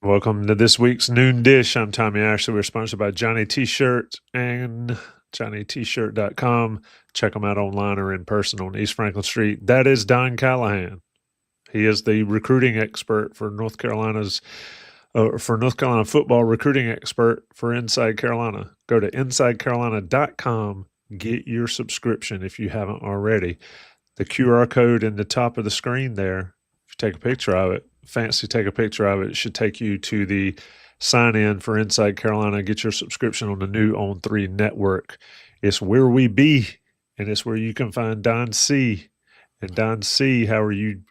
Welcome to this week's Noon Dish. I'm Tommy Ashley. We're sponsored by Johnny T-Shirt and JohnnyT-Shirt.com. Check them out online or in person on East Franklin Street. That is Don Callahan. He is the recruiting expert for North Carolina football, recruiting expert for Inside Carolina. Go to InsideCarolina.com. Get your subscription if you haven't already. The QR code in the top of the screen there, if you take a picture of it, take a picture of it, it should take you to the sign in for Inside Carolina. Get your subscription on the new On 3 network. It's where we be, and it's where you can find Don C. And Don C, how are you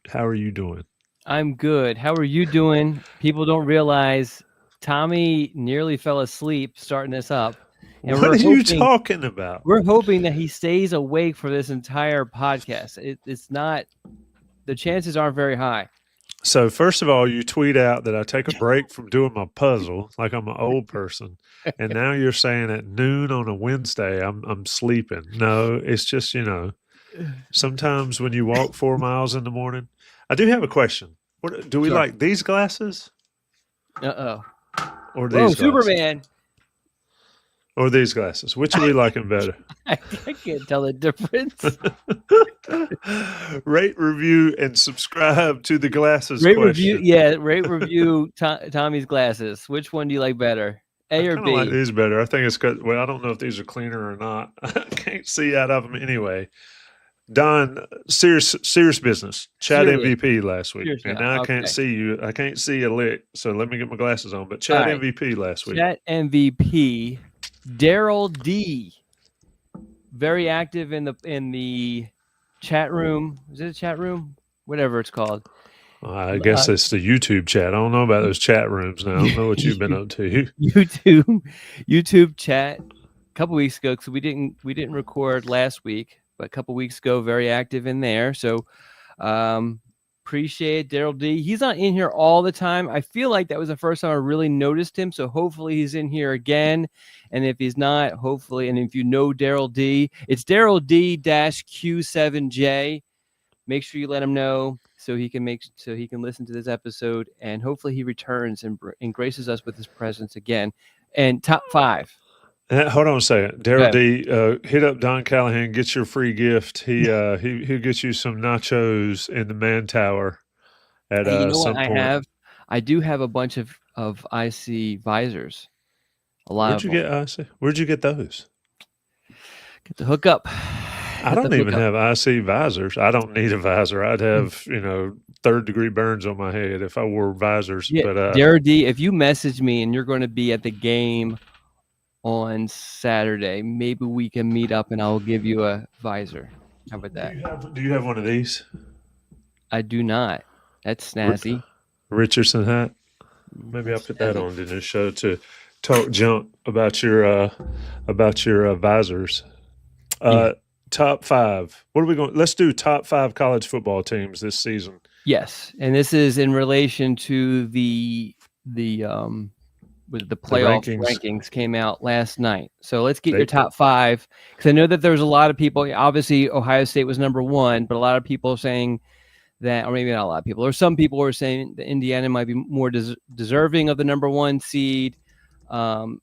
doing? I'm good. How are you doing? People don't realize Tommy nearly fell asleep starting this up. And what are you talking about? We're hoping that he stays awake for this entire podcast. It's not, the chances aren't very high. So first of all, you tweet out that I take a break from doing my puzzle like I'm an old person. And now you're saying at noon on a Wednesday, I'm sleeping. No, it's just, sometimes when you walk 4 miles in the morning. I do have a question. Do we like these glasses? Uh-oh. Or these glasses? Superman. Or these glasses? Which are we liking better? I can't tell the difference. Rate, review, and subscribe to the glasses question. Rate, review Tommy's glasses. Which one do you like better? A or B? I like these better. I think it's good. Well, I don't know if these are cleaner or not. I can't see out of them anyway. Don, serious business. Chat MVP last week. And now I can't see you. I can't see a lick. So let me get my glasses on. But chat MVP last week. Chat MVP. Daryl D, very active in the chat room. Is it a chat room? Whatever it's called. I guess it's the YouTube chat. I don't know about those chat rooms now. I don't know what you've been up to. YouTube chat. A couple weeks ago, because we didn't record last week, but a couple weeks ago, very active in there. So appreciate Daryl D. He's not in here all the time. I feel like that was the first time I really noticed him. So hopefully he's in here again. And if he's not, hopefully, and if you know Daryl D, it's Daryl D-Q7J. Make sure you let him know so he can listen to this episode, and hopefully he returns and graces us with his presence again. And top 5. Hold on a second. Daryl D, hit up Don Callahan, get your free gift. He'll get you some nachos in the Man Tower at some point. I do have a bunch of IC visors. A lot. Where'd you get IC? Where'd you get those? Get the hookup. I don't even have IC visors. I don't need a visor. I'd have, 3rd-degree burns on my head if I wore visors. Yeah, but Jared D, if you message me and you're going to be at the game on Saturday, maybe we can meet up and I'll give you a visor. How about that? Do you have one of these? I do not. That's snazzy. Richardson hat. Maybe I'll put that on in this show to talk junk about your visors. Top 5. What are we going? Let's do top 5 college football teams this season. Yes, and this is in relation to the playoff rankings came out last night. So let's get your top 5, because I know that there's a lot of people. Obviously, Ohio State was number 1, but a lot of people are saying that, or maybe not a lot of people, or some people are saying that Indiana might be more deserving of the number 1 seed. So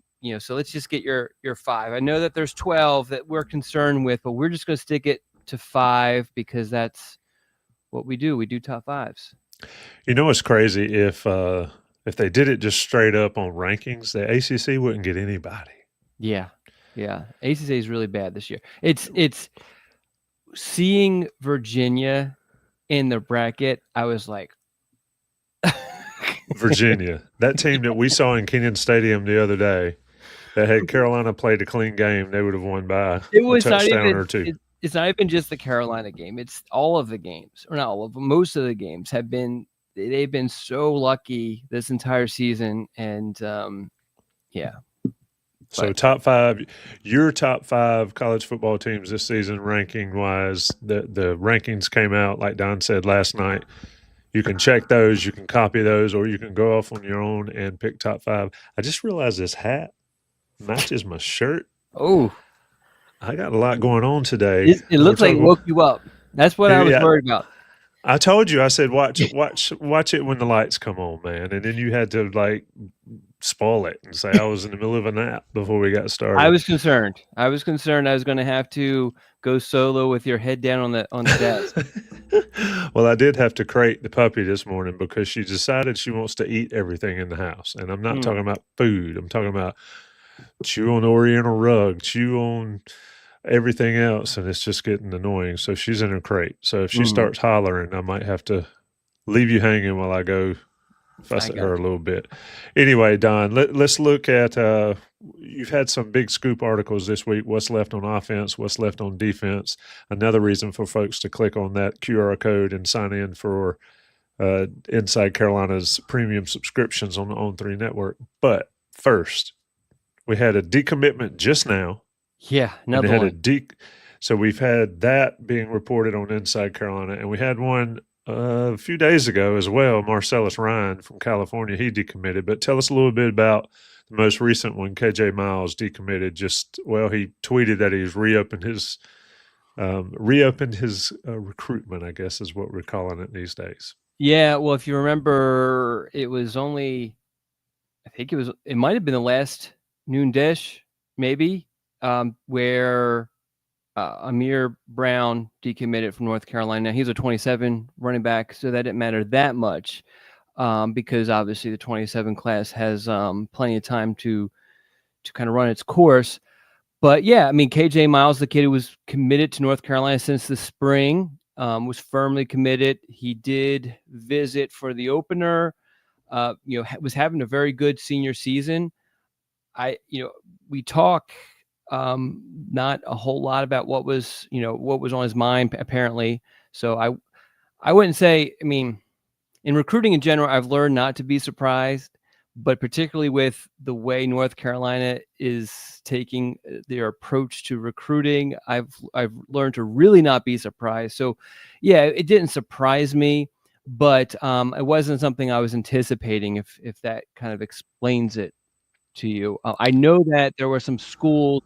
let's just get your 5. I know that there's 12 that we're concerned with, but we're just going to stick it to 5 because that's what we do. We do top 5s. You know what's crazy? If they did it just straight up on rankings, the ACC wouldn't get anybody. Yeah. ACC is really bad this year. It's seeing Virginia in the bracket. I was like, Virginia, that team that we saw in Kenan Stadium the other day, that had Carolina played a clean game, they would have won by a touchdown or two. It's not even just the Carolina game. It's all of the games, or not all of them. Most of the games they've been so lucky this entire season. And So top 5, your top 5 college football teams this season ranking wise, the rankings came out, like Don said last night. You can check those, you can copy those, or you can go off on your own and pick top 5. I just realized this hat matches my shirt. Oh, I got a lot going on today. It looks like it woke you up. That's what I was worried about. I told you, I said, watch it when the lights come on, man. And then you had to like spoil it and say I was in the middle of a nap before we got started. I was concerned. I was going to have to go solo with your head down on the desk. Well, I did have to crate the puppy this morning because she decided she wants to eat everything in the house. And I'm not talking about food. I'm talking about chew on the Oriental rug, chew on everything else, and it's just getting annoying. So she's in her crate. So if she starts hollering, I might have to leave you hanging while I go fuss at her a little bit. Anyway, Don, let's look at you've had some big scoop articles this week. What's left on offense? What's left on defense? Another reason for folks to click on that QR code and sign in for Inside Carolina's premium subscriptions on the On3 network. But first, we had a decommitment just now. Yeah, another one. So we've had that being reported on Inside Carolina, and we had one a few days ago as well. Marcellus Ryan from California, he decommitted. But tell us a little bit about the most recent one. KJ Miles decommitted. He tweeted that he's reopened his recruitment, I guess is what we're calling it these days. Yeah, well, if you remember, it was only, it might have been the last noon dish, maybe, where Amir Brown decommitted from North Carolina. He's a 27 running back, so that didn't matter that much because obviously the 27 class has plenty of time to kind of run its course. But yeah, I mean, KJ Miles, the kid who was committed to North Carolina since the spring, was firmly committed. He did visit for the opener, was having a very good senior season. We talk not a whole lot about what was on his mind, apparently. So I wouldn't say, I mean, in recruiting in general, I've learned not to be surprised, but particularly with the way North Carolina is taking their approach to recruiting, I've learned to really not be surprised. So yeah, it didn't surprise me, but it wasn't something I was anticipating, if that kind of explains it to you. I know that there were some schools,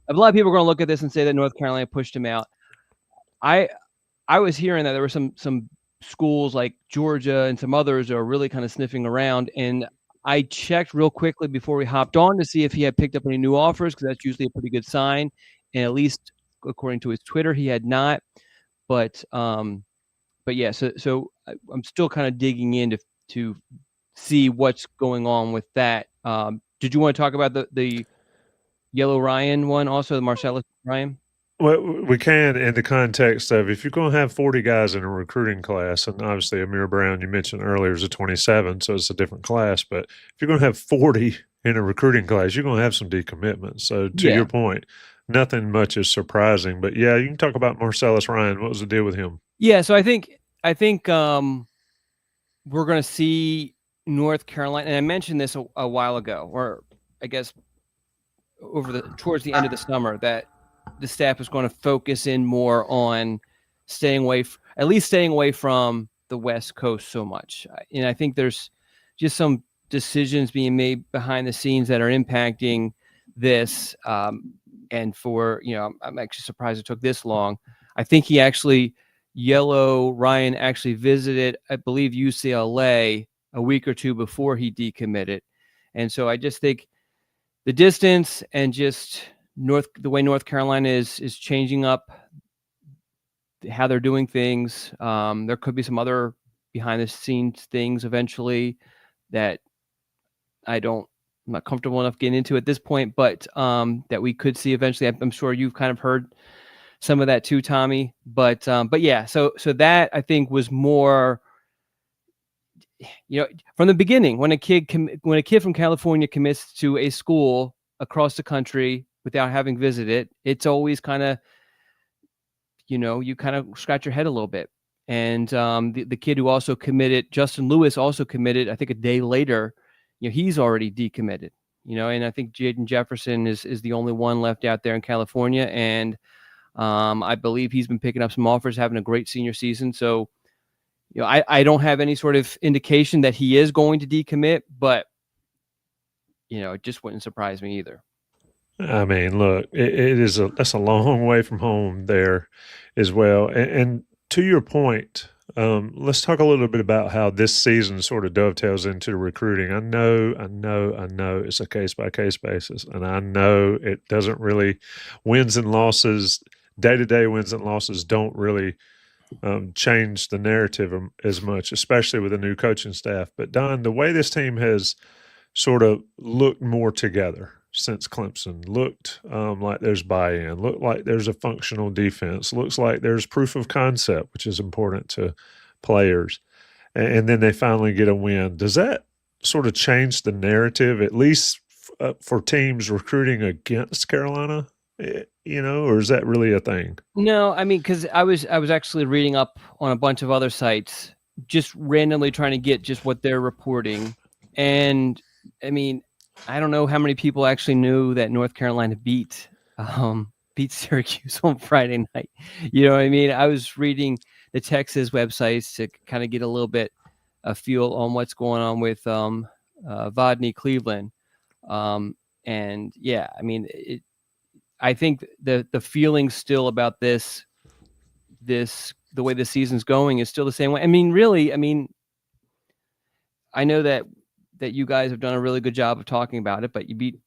a lot of people are going to look at this and say that North Carolina pushed him out. I was hearing that there were some schools like Georgia and some others are really kind of sniffing around, and I checked real quickly before we hopped on to see if he had picked up any new offers, because that's usually a pretty good sign. And at least according to his Twitter, he had not. But yeah, so I'm still kind of digging in to see what's going on with that. Did you want to talk about the Yellow Ryan one also, the Marcellus Ryan? Well, we can in the context of if you're going to have 40 guys in a recruiting class, and obviously Amir Brown, you mentioned earlier, is a 27, so it's a different class. But if you're going to have 40 in a recruiting class, you're going to have some decommitments. So to your point, nothing much is surprising. But yeah, you can talk about Marcellus Ryan. What was the deal with him? Yeah, so I think we're going to see North Carolina, and I mentioned this a while ago, or I guess towards the end of the summer, that the staff is going to focus in more on staying away from the West Coast so much. And I think there's just some decisions being made behind the scenes that are impacting this. And I'm actually surprised it took this long. I think Yellow Ryan actually visited, I believe, UCLA a week or two before he decommitted. And so I just think the distance and just the way North Carolina is changing up how they're doing things. There could be some other behind the scenes things eventually that I'm not comfortable enough getting into at this point, but that we could see eventually. I'm sure you've kind of heard some of that too, Tommy. But yeah, so that I think was more, from the beginning, when a kid from California commits to a school across the country without having visited, it's always kind of, you kind of scratch your head a little bit. And the kid who also committed, Justin Lewis, also committed, I think a day later, he's already decommitted, and I think Jaden Jefferson is the only one left out there in California. And I believe he's been picking up some offers, having a great senior season. So, I don't have any sort of indication that he is going to decommit, but, it just wouldn't surprise me either. I mean, look, that's a long way from home there as well. And to your point, Let's talk a little bit about how this season sort of dovetails into recruiting. I know it's a case-by-case basis, and I know it doesn't really wins and losses, day-to-day wins and losses don't really change the narrative as much, especially with a new coaching staff. But Don, the way this team has sort of looked more together since Clemson, looked like there's buy-in, looked like there's a functional defense, looks like there's proof of concept, which is important to players. And then they finally get a win. Does that sort of change the narrative, at least for teams recruiting against Carolina? Or is that really a thing? No, I mean, because I was actually reading up on a bunch of other sites, just randomly trying to get just what they're reporting. And I mean, I don't know how many people actually knew that North Carolina beat Syracuse on Friday night. You know what I mean? I was reading the Texas websites to kind of get a little bit of feel on what's going on with Vodney Cleveland. And yeah, I mean, I think the feeling still about the way the season's going is still the same way. I mean, really, I know that you guys have done a really good job of talking about it, but you beat,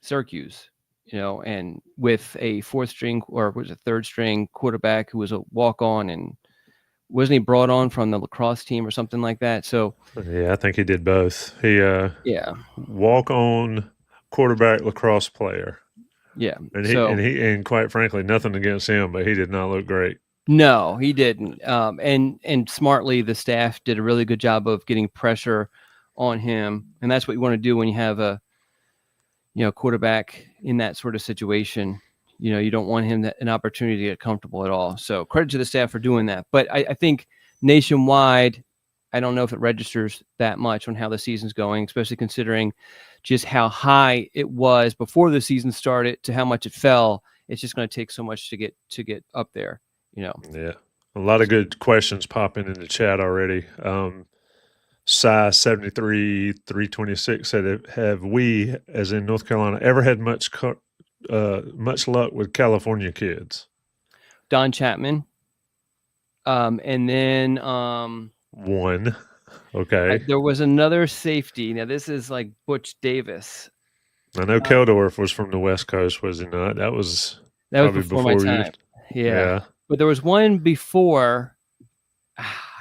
Syracuse, and with a fourth string or was a third string quarterback who was a walk-on, and wasn't he brought on from the lacrosse team or something like that? So yeah, I think he did both. He walk-on quarterback lacrosse player. Yeah, and quite frankly, nothing against him, but he did not look great. No, he didn't. And smartly, the staff did a really good job of getting pressure on him, and that's what you want to do when you have a quarterback in that sort of situation. You don't want him an opportunity to get comfortable at all. So credit to the staff for doing that. But I think nationwide, I don't know if it registers that much on how the season's going, especially considering just how high it was before the season started to how much it fell. It's just going to take so much to get up there. Yeah, a lot of good questions popping in the chat already. Size 73 326 said, "Have we, as in North Carolina, ever had much luck with California kids?" Don Chapman, and then one. Okay. There was another safety. Now this is like Butch Davis. I know Keldorf was from the West Coast, was he not? That was before my time. Yeah. But there was one before.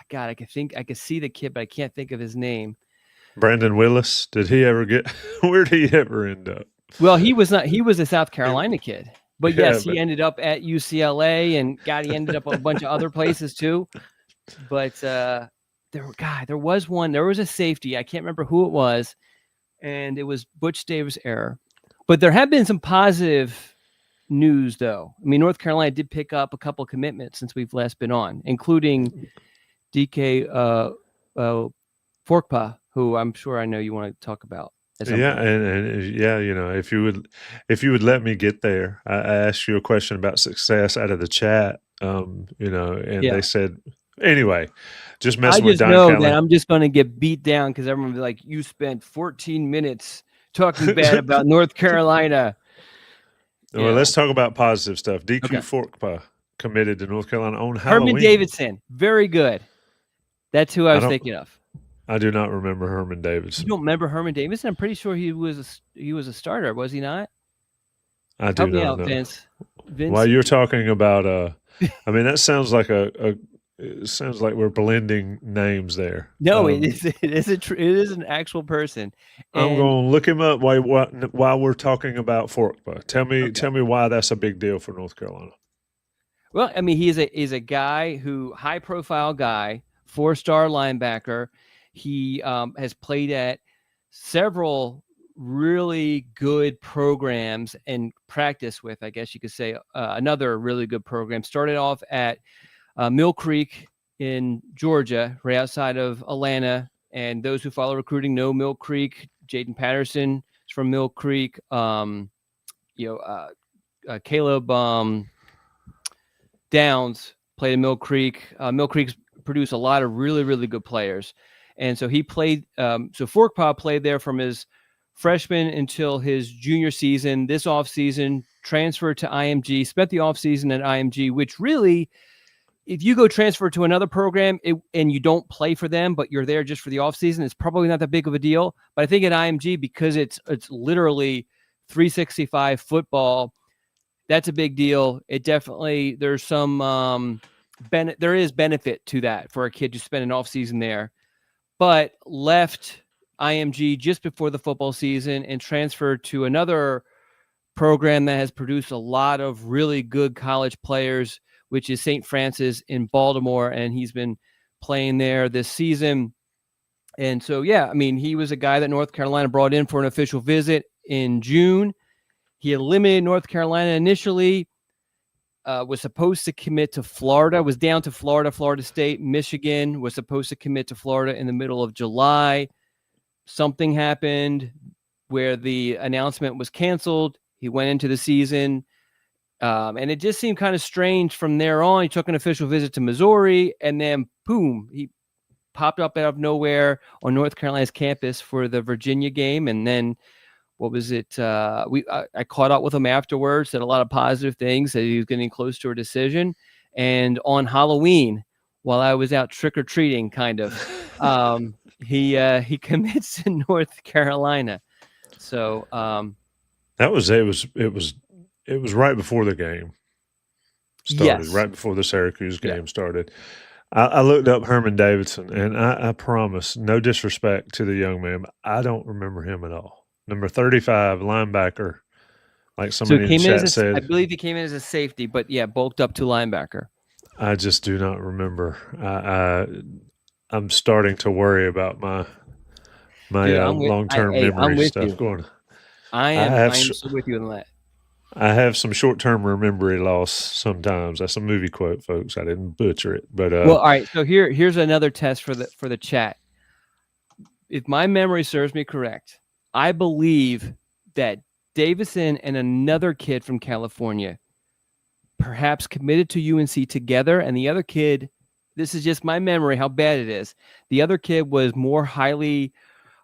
God, I could see the kid, but I can't think of his name. Brandon Willis. Did he ever get? Where did he ever end up? Well, he was not. He was a South Carolina kid, but yes, he ended up at UCLA, and he ended up a bunch of other places too. But there was one. There was a safety. I can't remember who it was, and it was Butch Davis' error. But there have been some positive news, though. I mean, North Carolina did pick up a couple of commitments since we've last been on, including DK Forkpa, who I'm sure I know you want to talk about. Yeah, and if you would let me get there, I asked you a question about success out of the chat, they said, anyway, just messing with Don Callahan. I just know that I'm just going to get beat down because everyone will be like, you spent 14 minutes talking bad about North Carolina. Well, let's talk about positive stuff. DQ Forkpa committed to North Carolina on Halloween. Herman Davidson, very good. That's who I was thinking of. I do not remember Herman Davidson. You don't remember Herman Davidson? I'm pretty sure he was a starter, was he not? I do not know. Vince. While you're talking about, that sounds like it sounds like we're blending names there. No, it is an actual person. I'm going to look him up while we're talking about Forkpa. Tell me why that's a big deal for North Carolina. Well, I mean, he's a guy high profile guy, 4-star linebacker. He has played at several really good programs and practiced with, I guess you could say, another really good program. Started off at Mill Creek in Georgia, right outside of Atlanta. And those who follow recruiting know Mill Creek. Jaden Patterson is from Mill Creek. Caleb Downs played in Mill Creek. Mill Creek's produced a lot of really, really good players. And so he played, Forkpa played there from his freshman until his junior season. This offseason, transferred to IMG, spent the offseason at IMG, which really if you go transfer to another program and you don't play for them, but you're there just for the offseason, it's probably not that big of a deal. But I think at IMG, because it's literally 365 football, that's a big deal. It definitely, there's some there is benefit to that for a kid to spend an offseason there. But left IMG just before the football season and transferred to another program that has produced a lot of really good college players, which is St. Francis in Baltimore, and he's been playing there this season. And so, yeah, I mean, he was a guy that North Carolina brought in for an official visit in June. He eliminated North Carolina initially, was supposed to commit to Florida, was down to Florida, Florida State, Michigan, was supposed to commit to Florida in the middle of July. Something happened where the announcement was canceled. He went into the season. And it just seemed kind of strange from there on. He took an official visit to Missouri, and then boom, he popped up out of nowhere on North Carolina's campus for the Virginia game. And then what was it? I caught up with him afterwards, said a lot of positive things, that he was getting close to a decision. And on Halloween, while I was out trick-or-treating, kind of, he commits to North Carolina. So it was right before the game started, right before the Syracuse game started. I looked up Herman Davidson, and I promise, no disrespect to the young man, but I don't remember him at all. Number 35, linebacker, like somebody in the chat said. I believe he came in as a safety, but yeah, bulked up to linebacker. I just do not remember. I'm starting to worry about my long-term memory stuff going. I'm so with you on that. I have some short-term memory loss sometimes. That's a movie quote, folks. I didn't butcher it, but well, all right. So here's another test for the chat. If my memory serves me correct, I believe that Davison and another kid from California perhaps committed to UNC together, and the other kid, this is just my memory, how bad it is. The other kid was more highly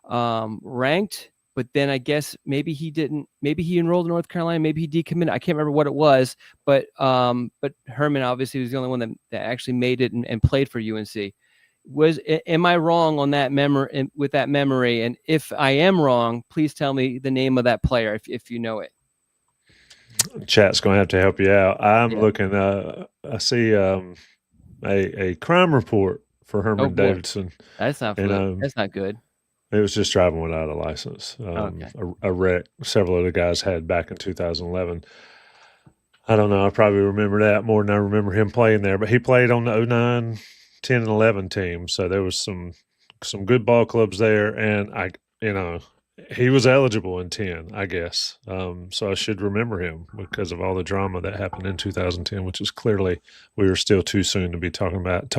ranked. But then I guess maybe he didn't. Maybe he enrolled in North Carolina. Maybe he decommitted. I can't remember what it was. But Herman obviously was the only one that actually made it and played for UNC. Am I wrong on that memory? With that memory, and if I am wrong, please tell me the name of that player if you know it. Chat's going to have to help you out. I'm looking. I see a crime report for Herman Davidson. That's not good. That's not good. It was just driving without a license. A wreck several of the guys had back in 2011. I don't know. I probably remember that more than I remember him playing there. But he played on the 09, 10, and 11 team. So there was some good ball clubs there. And, he was eligible in 10, I guess. So I should remember him because of all the drama that happened in 2010, which is clearly we were still too soon to be talking about.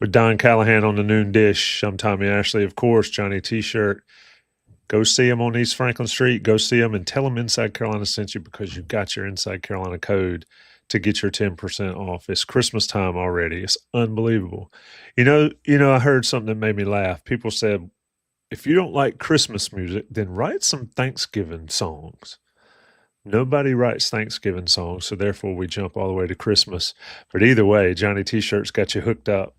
With Don Callahan on the noon dish. I'm Tommy Ashley, of course, Johnny T-shirt. Go see him on East Franklin Street. Go see him and tell him Inside Carolina sent you because you got your Inside Carolina code to get your 10% off. It's Christmas time already. It's unbelievable. I heard something that made me laugh. People said, if you don't like Christmas music, then write some Thanksgiving songs. Nobody writes Thanksgiving songs, so therefore we jump all the way to Christmas. But either way, Johnny T-shirt's got you hooked up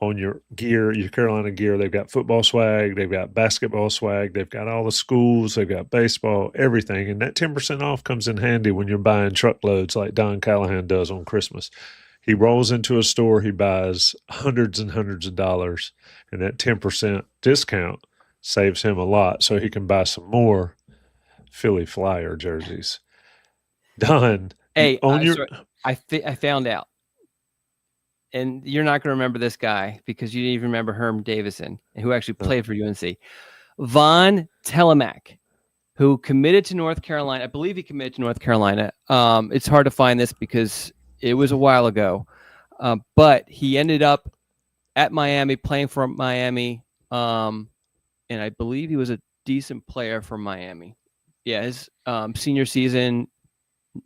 on your gear, your Carolina gear. They've got football swag, they've got basketball swag, they've got all the schools, they've got baseball, everything. And that 10% off comes in handy when you're buying truckloads like Don Callahan does on Christmas. He rolls into a store, he buys hundreds and hundreds of dollars, and that 10% discount saves him a lot so he can buy some more Philly Flyer jerseys. Don, hey, I found out. And you're not going to remember this guy because you didn't even remember Herm Davison, who actually played for UNC. Von Telemack, who committed to North Carolina. I believe he committed to North Carolina. It's hard to find this because it was a while ago. But he ended up at Miami, playing for Miami. And I believe he was a decent player for Miami. Yeah, his senior season,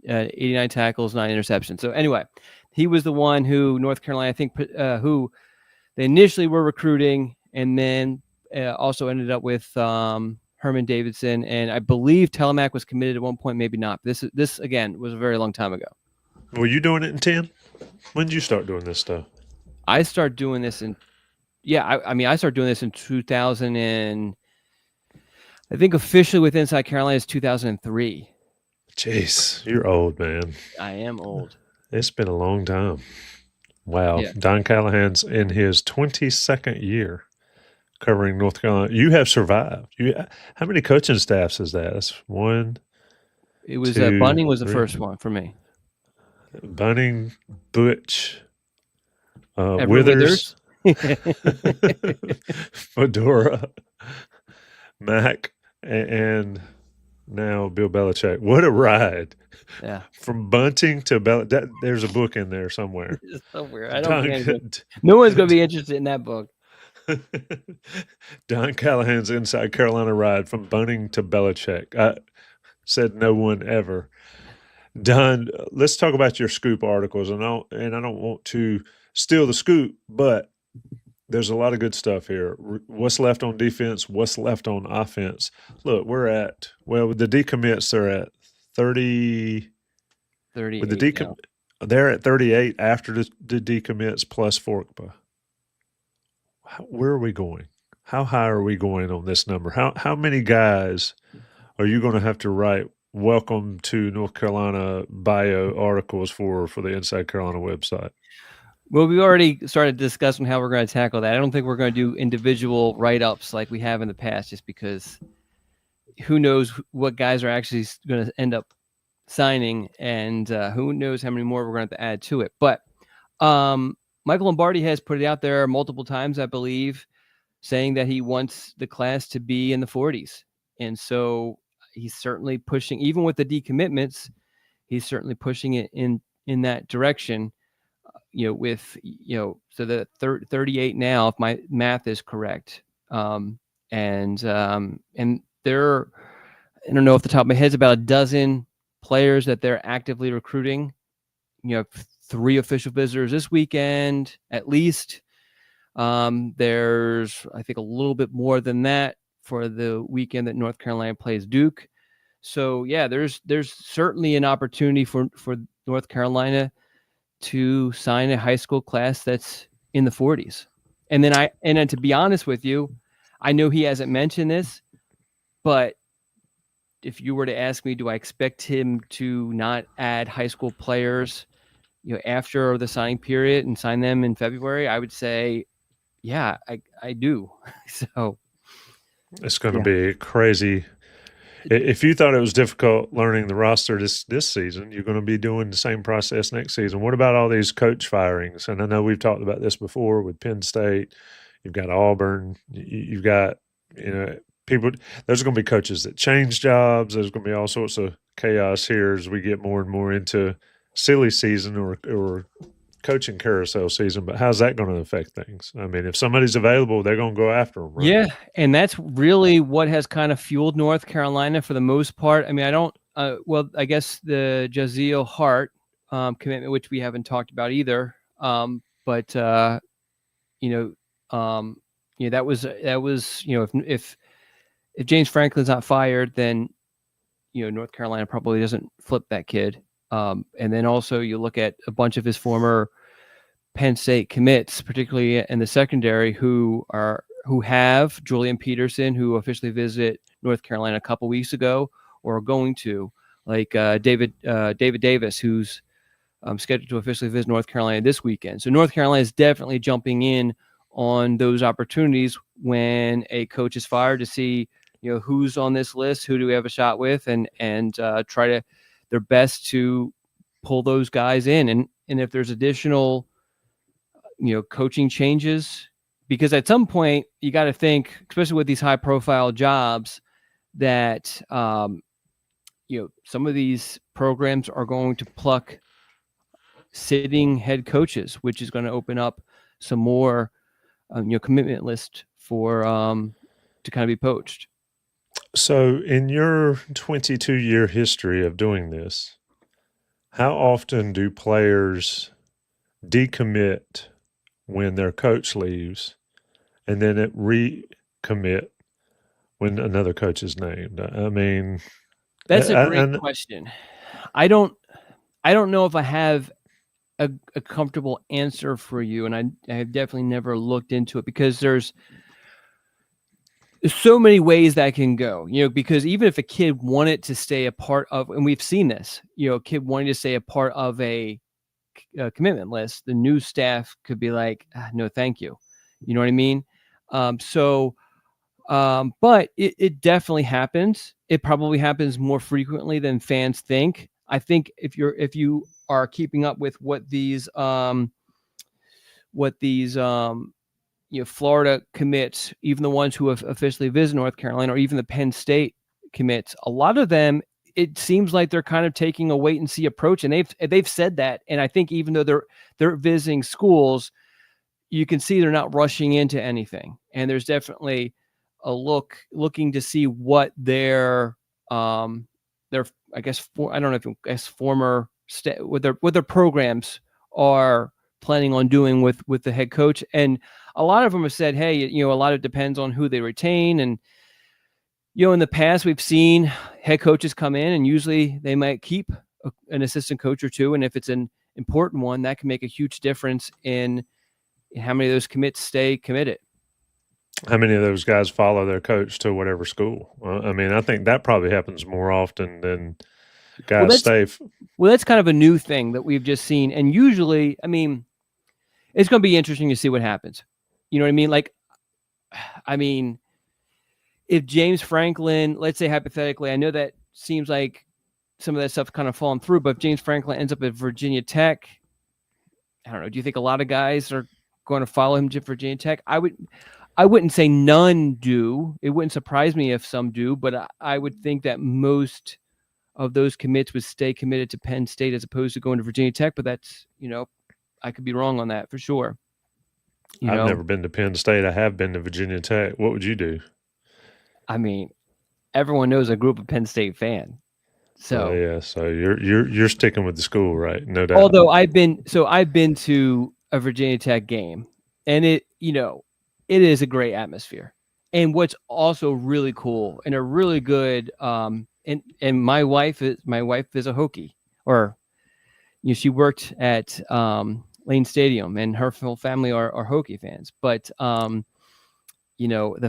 89 tackles, 9 interceptions. So anyway, he was the one who North Carolina, I think, who they initially were recruiting, and then also ended up with Herman Davidson. And I believe Telemack was committed at one point, maybe not. This again was a very long time ago. Were you doing it in 10? When did you start doing this stuff? I started doing this I started doing this in 2000 and I think officially with Inside Carolina is 2003. Jeez, you're old, man. I am old. It's been a long time. Wow. Yeah. Don Callahan's in his 22nd year covering North Carolina. You have survived. How many coaching staffs is that? That's one. It was two, Bunning was the three. first one for me. Bunning, Butch, Withers, Fedora, Mac, and now Bill Belichick. What a ride. Yeah. From Bunting to there's a book in there somewhere. I don't no one's going to be interested in that book. Don Callahan's Inside Carolina ride from Bunting to Belichick. I said no one ever. Don, let's talk about your scoop articles, and I don't want to steal the scoop, but there's a lot of good stuff here. What's left on defense? What's left on offense? Look, with the decommits, they're at 30. 38. With the they're at 38 after the decommits plus Forkpa. Where are we going? How high are we going on this number? How many guys are you going to have to write welcome to North Carolina bio articles for the Inside Carolina website? Well, we already started discussing how we're going to tackle that. I don't think we're going to do individual write-ups like we have in the past, just because who knows what guys are actually going to end up signing, and who knows how many more we're going to have to add to it. But Michael Lombardi has put it out there multiple times, I believe, saying that he wants the class to be in the 40s. And so he's certainly pushing, even with the decommitments, he's certainly pushing it in that direction. So the 38 now, if my math is correct. And there, I don't know off the top of my head, it's about a dozen players that they're actively recruiting. 3 official visitors this weekend, at least. There's, I think, a little bit more than that for the weekend that North Carolina plays Duke. So yeah, there's certainly an opportunity for North Carolina to sign a high school class that's in the 40s. And then to be honest with you, I know he hasn't mentioned this, but if you were to ask me, do I expect him to not add high school players, after the signing period and sign them in February? I would say, yeah, I do. So it's going to be crazy. If you thought it was difficult learning the roster this season, you're going to be doing the same process next season. What about all these coach firings? And I know we've talked about this before with Penn State. You've got Auburn. You've got, people. There's going to be coaches that change jobs. There's going to be all sorts of chaos here as we get more and more into silly season or coaching carousel season. But how's that going to affect things? I mean, if somebody's available, they're going to go after them, right? Yeah, and that's really what has kind of fueled North Carolina for the most part. I mean, I guess the Jaziel Hart commitment, which we haven't talked about either. But that was if James Franklin's not fired, then North Carolina probably doesn't flip that kid. And then also you look at a bunch of his former Penn State commits, particularly in the secondary, who have Julian Peterson, who officially visited North Carolina a couple weeks ago, or are going to, like David Davis, who's scheduled to officially visit North Carolina this weekend. So North Carolina is definitely jumping in on those opportunities when a coach is fired to see, who's on this list, who do we have a shot with, and try to their best to pull those guys in. And if there's additional, coaching changes, because at some point you got to think, especially with these high profile jobs, that, some of these programs are going to pluck sitting head coaches, which is going to open up some more, commitment list for, to kind of be poached. So in your 22-year history of doing this, how often do players decommit when their coach leaves and then it recommit when another coach is named? I mean, that's a great question. I don't know if I have a comfortable answer for you, and I have definitely never looked into it because there's so many ways that can go, because even if a kid wanted to stay a part of, and we've seen this, a kid wanting to stay a part of a commitment list, the new staff could be like, no, thank you. You know what I mean? But it definitely happens. It probably happens more frequently than fans think. I think if you are keeping up with what these Florida commits, even the ones who have officially visited North Carolina, or even the Penn State commits, a lot of them, it seems like they're kind of taking a wait and see approach, and they've said that. And I think even though they're visiting schools, you can see they're not rushing into anything. And there's definitely a looking to see what their I guess I don't know if former what their programs are planning on doing with the head coach. And a lot of them have said, hey, a lot of it depends on who they retain. And in the past, we've seen head coaches come in and usually they might keep an assistant coach or two. And if it's an important one, that can make a huge difference in how many of those commits stay committed. How many of those guys follow their coach to whatever school? I mean, I think that probably happens more often than guys stay. Well, that's kind of a new thing that we've just seen. And usually, I mean, it's going to be interesting to see what happens. You know what I mean? Like, if James Franklin, let's say hypothetically, I know that seems like some of that stuff's kind of fallen through, but if James Franklin ends up at Virginia Tech, I don't know. Do you think a lot of guys are going to follow him to Virginia Tech? I wouldn't say none do. It wouldn't surprise me if some do, but I would think that most of those commits would stay committed to Penn State as opposed to going to Virginia Tech. But that's, I could be wrong on that for sure. I've never been to Penn State. I have been to Virginia Tech. What would you do? I mean, everyone knows I grew up a Penn State fan. So yeah, so you're sticking with the school, right? No doubt. Although I've been to a Virginia Tech game, and it is a great atmosphere. And what's also really cool and a really good and my wife is a Hokie, or she worked at Lane Stadium, and her whole family are Hokie fans. But the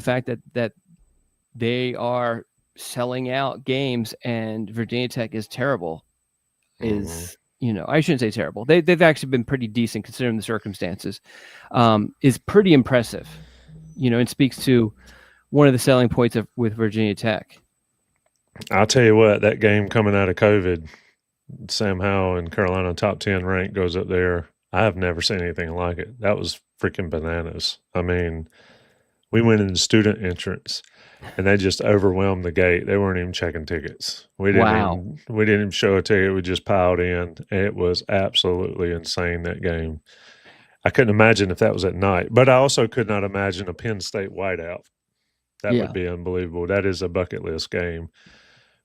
fact that they are selling out games and Virginia Tech is terrible is, I shouldn't say terrible. They've actually been pretty decent considering the circumstances, is pretty impressive, and speaks to one of the selling points with Virginia Tech. I'll tell you what, that game coming out of COVID, Sam Howell and Carolina top 10 rank goes up there. I have never seen anything like it. That was freaking bananas. I mean, we went in the student entrance and they just overwhelmed the gate. They weren't even checking tickets. We didn't even show a ticket. We just piled in. It was absolutely insane, that game. I couldn't imagine if that was at night, but I also could not imagine a Penn State whiteout. That would be unbelievable. That is a bucket list game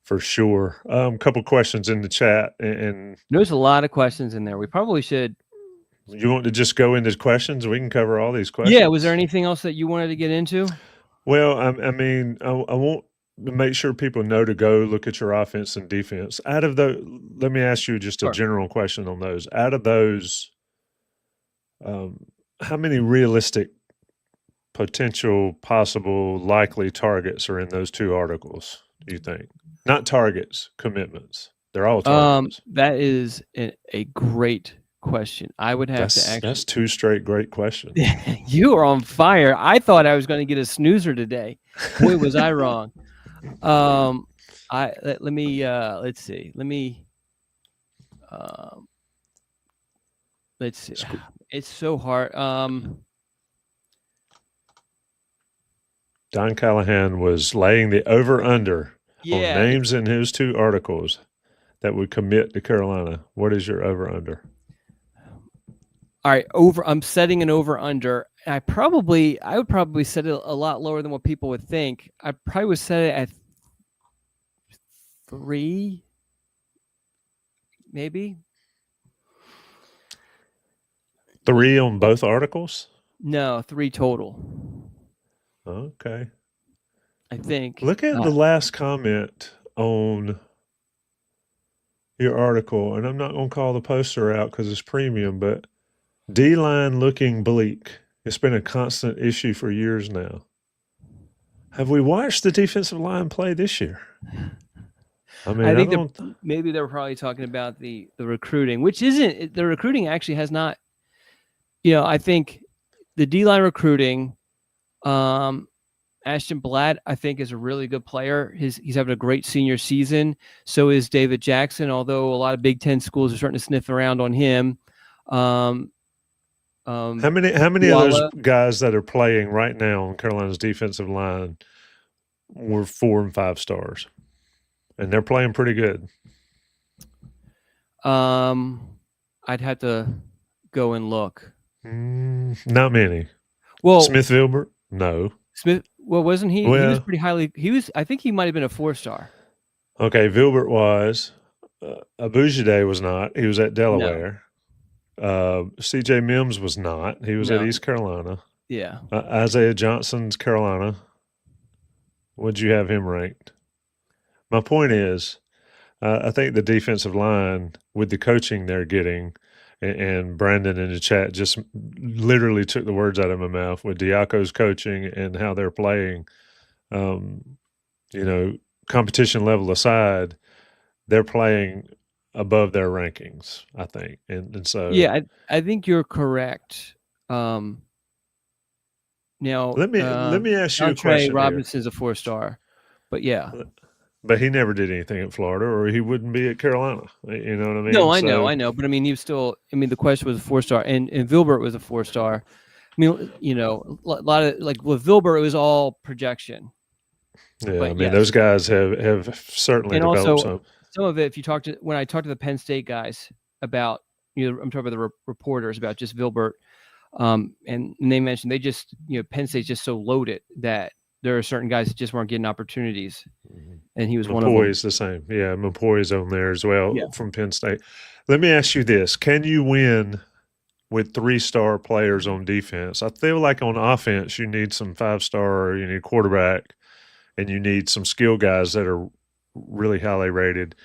for sure. A couple questions in the chat, and there's a lot of questions in there. We probably should. You want to just go into questions? We can cover all these questions. Yeah. Was there anything else that you wanted to get into? Well, I want to make sure people know to go look at your offense and defense. Out of those, let me ask you just a general question on those. Out of those, how many realistic, potential, possible, likely targets are in those two articles, do you think? Not targets, commitments. They're all targets. That is a great question. I would have to actually. That's two straight great questions. You are on fire. I thought I was going to get a snoozer today. Boy, was I wrong. Let's see. Let's see. It's so hard. Don Callahan was laying the over-under on names in his two articles that would commit to Carolina. What is your over-under? All right, I'm setting an over-under. I would probably set it a lot lower than what people would think. I probably would set it at 3, maybe. 3 on both articles? No, 3 total. Okay. I think. Look at the last comment on your article, and I'm not going to call the poster out because it's premium, but D-line looking bleak. It's been a constant issue for years now. Have we watched the defensive line play this year? I mean, I think maybe they were probably talking about the recruiting, which isn't the recruiting actually has not. I think the D-line recruiting, Ashton Blatt, I think, is a really good player. He's having a great senior season. So is David Jackson, although a lot of Big Ten schools are starting to sniff around on him. How many of those guys that are playing right now on Carolina's defensive line were 4 and 5 stars? And they're playing pretty good. I'd have to go and look. Not many. Well, Smith Vilbert? No. Smith, well, wasn't he? Well, he was pretty highly. I think he might have been a 4-star. Okay, Vilbert was. Abujide was not. He was at Delaware. No. C.J. Mims was not. He was at East Carolina. Yeah. Isaiah Johnson's Carolina. What'd you have him ranked? My point is, I think the defensive line, with the coaching they're getting, and Brandon in the chat just literally took the words out of my mouth with Diaco's coaching and how they're playing, competition level aside, they're playing above their rankings, I think. And so. Yeah, I think you're correct. Now, let me ask you a question. Robinson's a 4-star, but yeah. But he never did anything at Florida, or he wouldn't be at Carolina. You know what I mean? No, I know. But I mean, the question was a 4-star, and Vilbert was a 4-star. I mean, a lot of with Vilbert, it was all projection. Yeah, but those guys have certainly developed some of it. When I talked to the Penn State guys about, I'm talking about the reporters about just Vilbert, and they mentioned they just, Penn State's just so loaded that there are certain guys that just weren't getting opportunities, and he was one of them. McCoy's the same. Yeah, McCoy's on there as well from Penn State. Let me ask you this. Can you win with 3-star players on defense? I feel like on offense you need some 5-star, you need quarterback, and you need some skill guys that are really highly rated.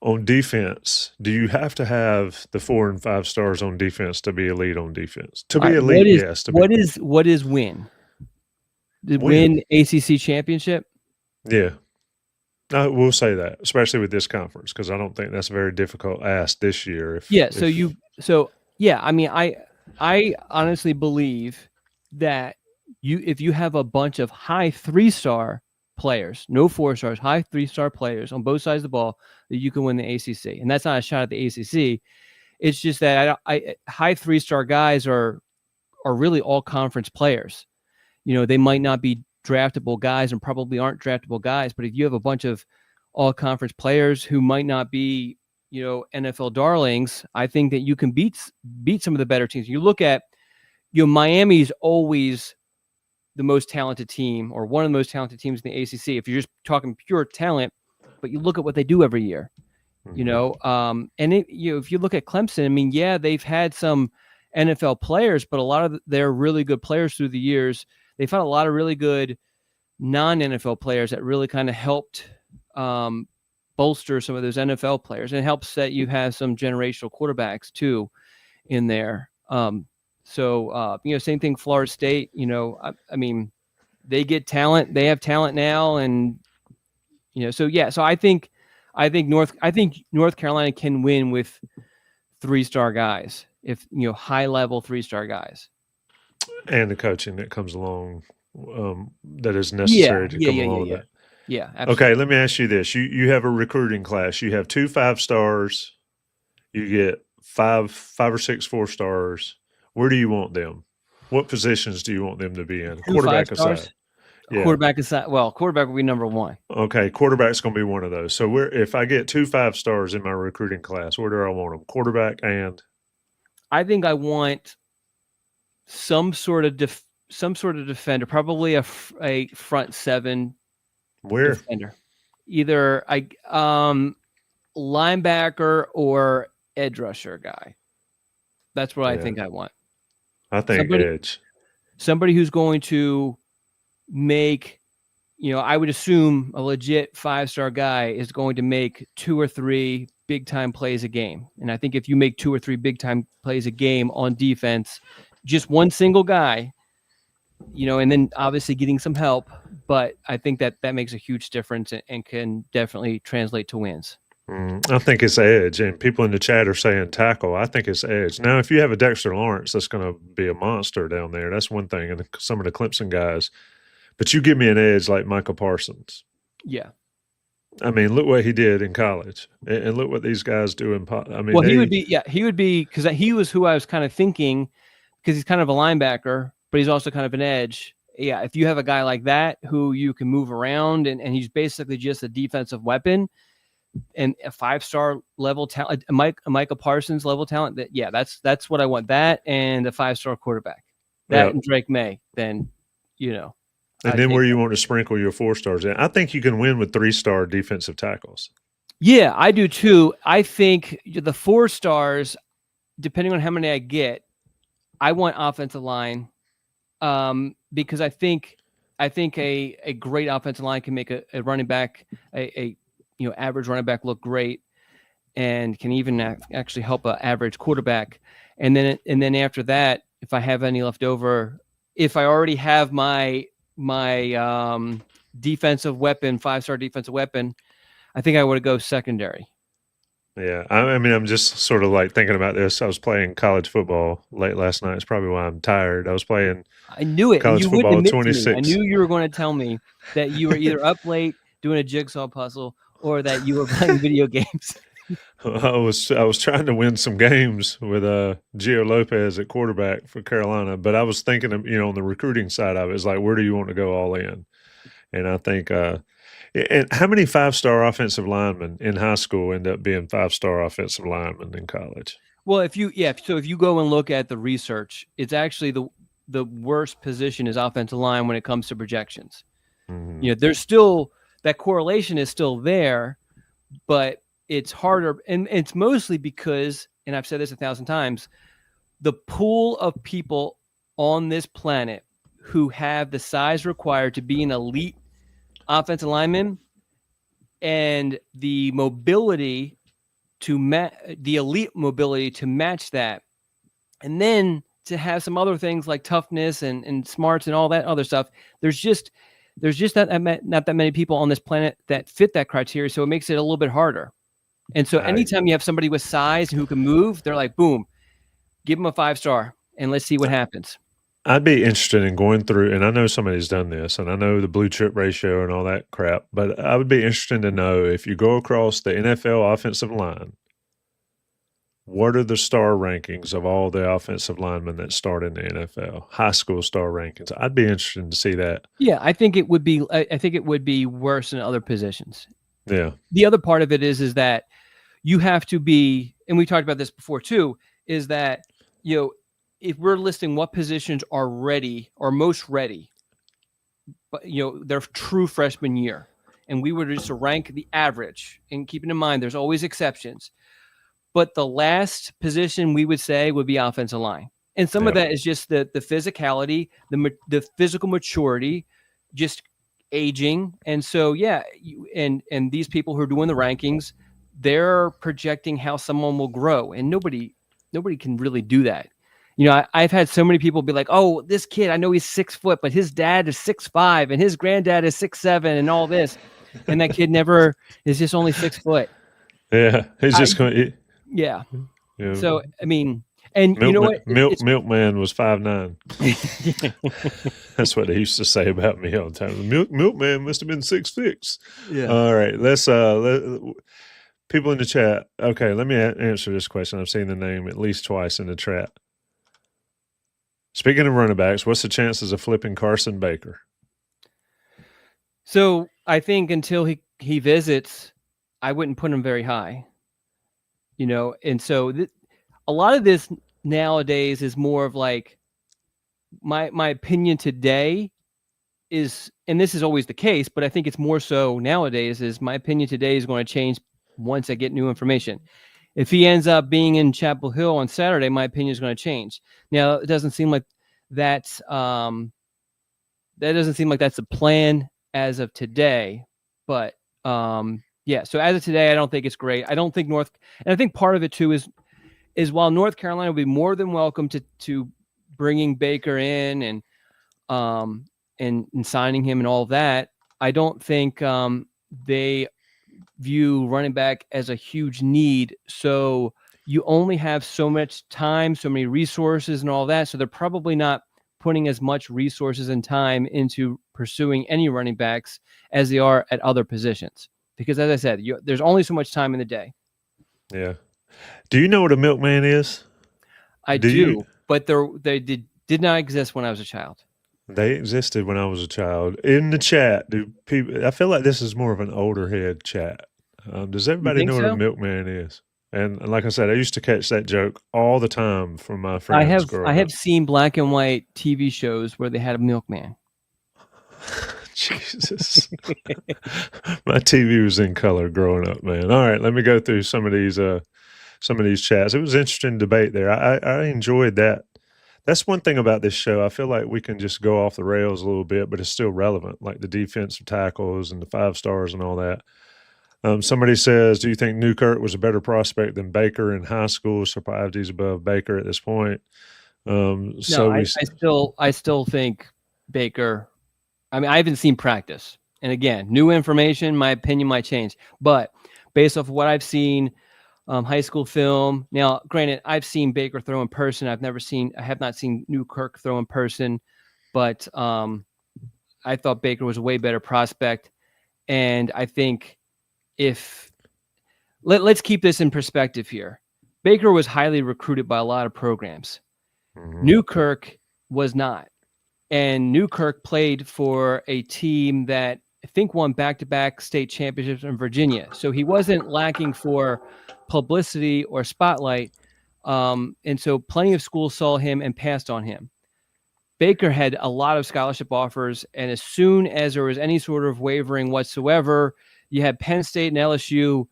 On defense, do you have to have the 4 and 5 stars on defense to be elite on defense? To be elite, yes. What is win? Win ACC championship? Yeah. We'll say that, especially with this conference, because I don't think that's a very difficult ask this year. I honestly believe that if you have a bunch of high 3-star players, no 4-stars, high 3-star players on both sides of the ball, that you can win the ACC. And that's not a shot at the ACC. It's just that high 3-star guys are really all conference players. They might not be draftable guys and probably aren't draftable guys, but if you have a bunch of all conference players who might not be, NFL darlings, I think that you can beat some of the better teams. You look at, Miami's always the most talented team, or one of the most talented teams in the ACC. If you're just talking pure talent, but you look at what they do every year, and if you look at Clemson, they've had some NFL players, but a lot of their really good players through the years, they found a lot of really good non-NFL players that really kind of helped bolster some of those NFL players. And it helps that you have some generational quarterbacks too in there. Same thing, Florida State, they get talent, they have talent now. And, so I think North Carolina can win with 3-star guys, if, high level 3-star guys. And the coaching that comes along, that is necessary to come along with that. Yeah, absolutely. Okay, let me ask you this. You have a recruiting class. You have 2 5-stars. You get 5 or 6 4-stars. Where do you want them? What positions do you want them to be in? Quarterback aside. Yeah. Quarterback aside. Well, quarterback will be number 1. Okay, quarterback's going to be one of those. So if I get 2 5-stars in my recruiting class, where do I want them? Quarterback and? I think I want some sort of defender, probably a front 7. Where? Defender. Either linebacker or edge rusher guy. That's what I think I want. I think edge. Somebody who's going to make, I would assume a legit 5-star guy is going to make 2 or 3 big time plays a game. And I think if you make 2 or 3 big time plays a game on defense, just one single guy, and then obviously getting some help, but I think that makes a huge difference and can definitely translate to wins. I think it's edge, and people in the chat are saying tackle. I think it's edge. Now, if you have a Dexter Lawrence, that's going to be a monster down there. That's one thing, and some of the Clemson guys. But you give me an edge like Michael Parsons. Yeah. I mean, look what he did in college, and look what these guys do in. I mean, well, he would be because he was who I was kind of thinking, because he's kind of a linebacker, but he's also kind of an edge. Yeah, if you have a guy like that who you can move around and he's basically just a defensive weapon and a 5-star level talent, Micah Parsons level talent, that's what I want. That and a 5-star quarterback. And Drake May, then, And then where you want to sprinkle your 4 stars in. I think you can win with 3-star defensive tackles. Yeah, I do too. I think the 4 stars, depending on how many I get, I want offensive line, because I think a great offensive line can make a running back, a average running back look great, and can even actually help an average quarterback. And then after that, if I have any left over, if I already have my defensive weapon, 5-star defensive weapon, I think I would go secondary. Yeah, I mean, I'm just sort of like thinking about this. I was playing college football late last night. It's probably why I'm tired. I was playing. I knew it. College football 26. I knew you were going to tell me that you were either up late doing a jigsaw puzzle or that you were playing video games. I was trying to win some games with Gio Lopez at quarterback for Carolina, but I was thinking of, on the recruiting side of it, it's like, where do you want to go all in? And I think and how many 5-star offensive linemen in high school end up being 5-star offensive linemen in college? Well, if you go and look at the research, it's actually the worst position is offensive line when it comes to projections. Mm-hmm. There's still that correlation is still there, but it's harder, and it's mostly because, and I've said this 1,000 times, the pool of people on this planet who have the size required to be an elite offensive lineman and the mobility the elite mobility to match that, and then to have some other things like toughness and smarts and all that other stuff. There's just not that many people on this planet that fit that criteria, so it makes it a little bit harder. And so anytime you have somebody with size who can move, they're like, boom, give them a 5-star and let's see what happens. I'd be interested in going through, and I know somebody's done this, and I know the blue chip ratio and all that crap, but I would be interested to know, if you go across the NFL offensive line, what are the star rankings of all the offensive linemen that start in the NFL? High school star rankings. I'd be interested to see that. Yeah, I think it would be worse in other positions. Yeah. The other part of it is that you have to be, and we talked about this before too, is that, if we're listing what positions are ready or most ready, but their true freshman year, and we were just to rank the average, and keeping in mind there's always exceptions, but the last position we would say would be offensive line, and some of that is just the physicality, the physical maturity, just aging, and so and these people who are doing the rankings, they're projecting how someone will grow, and nobody can really do that. I've had so many people be like, oh, this kid, I know he's 6 foot, but his dad is 6'5", and his granddad is 6'7", and all this. And that kid never is just only 6 foot. Yeah. He's just going. Yeah. So, I mean, and you know what? Milkman was 5'9". That's what they used to say about me all the time. Milkman must have been 6'6". Yeah. All right. Let's, people in the chat. Okay. Let me answer this question. I've seen the name at least twice in the chat. Speaking of running backs, what's the chances of flipping Carson Baker? So I think until he visits, I wouldn't put him very high. And so a lot of this nowadays is more of like my opinion today is, and this is always the case, but I think it's more so nowadays, is my opinion today is going to change once I get new information. If he ends up being in Chapel Hill on Saturday, my opinion is going to change. Now, it doesn't seem like that's the plan as of today, but Yeah. So as of today, I don't think it's great. I don't think and I think part of it too is while North Carolina would be more than welcome to bringing Baker in and signing him and all of that, I don't think they view running back as a huge need. So you only have so much time, so many resources and all that. So they're probably not putting as much resources and time into pursuing any running backs as they are at other positions. Because as I said, there's only so much time in the day. Yeah. Do you know what a milkman is? I do, but they did not exist when I was a child. They existed when I was a child. In the chat, do people? I feel like this is more of an older head chat. Does everybody know what a milkman is? And like I said, I used to catch that joke all the time from my friends growing up. I have seen black and white TV shows where they had a milkman. Jesus. My TV was in color growing up, man. All right, let me go through some of these chats. It was an interesting debate there. I enjoyed that. That's one thing about this show. I feel like we can just go off the rails a little bit, but it's still relevant, like the defensive tackles and the 5 stars and all that. Somebody says, do you think Newkirk was a better prospect than Baker in high school? Surprised he's above Baker at this point. I still think Baker. I mean, I haven't seen practice. And again, new information, my opinion might change. But based off of what I've seen, high school film. Now, granted, I've seen Baker throw in person. I have not seen Newkirk throw in person. But I thought Baker was a way better prospect. And I think let's keep this in perspective here. Baker was highly recruited by a lot of programs. Mm-hmm. Newkirk was not. And Newkirk played for a team that I think won back-to-back state championships in Virginia. So he wasn't lacking for publicity or spotlight. And so plenty of schools saw him and passed on him. Baker had a lot of scholarship offers. And as soon as there was any sort of wavering whatsoever, you had Penn State and LSU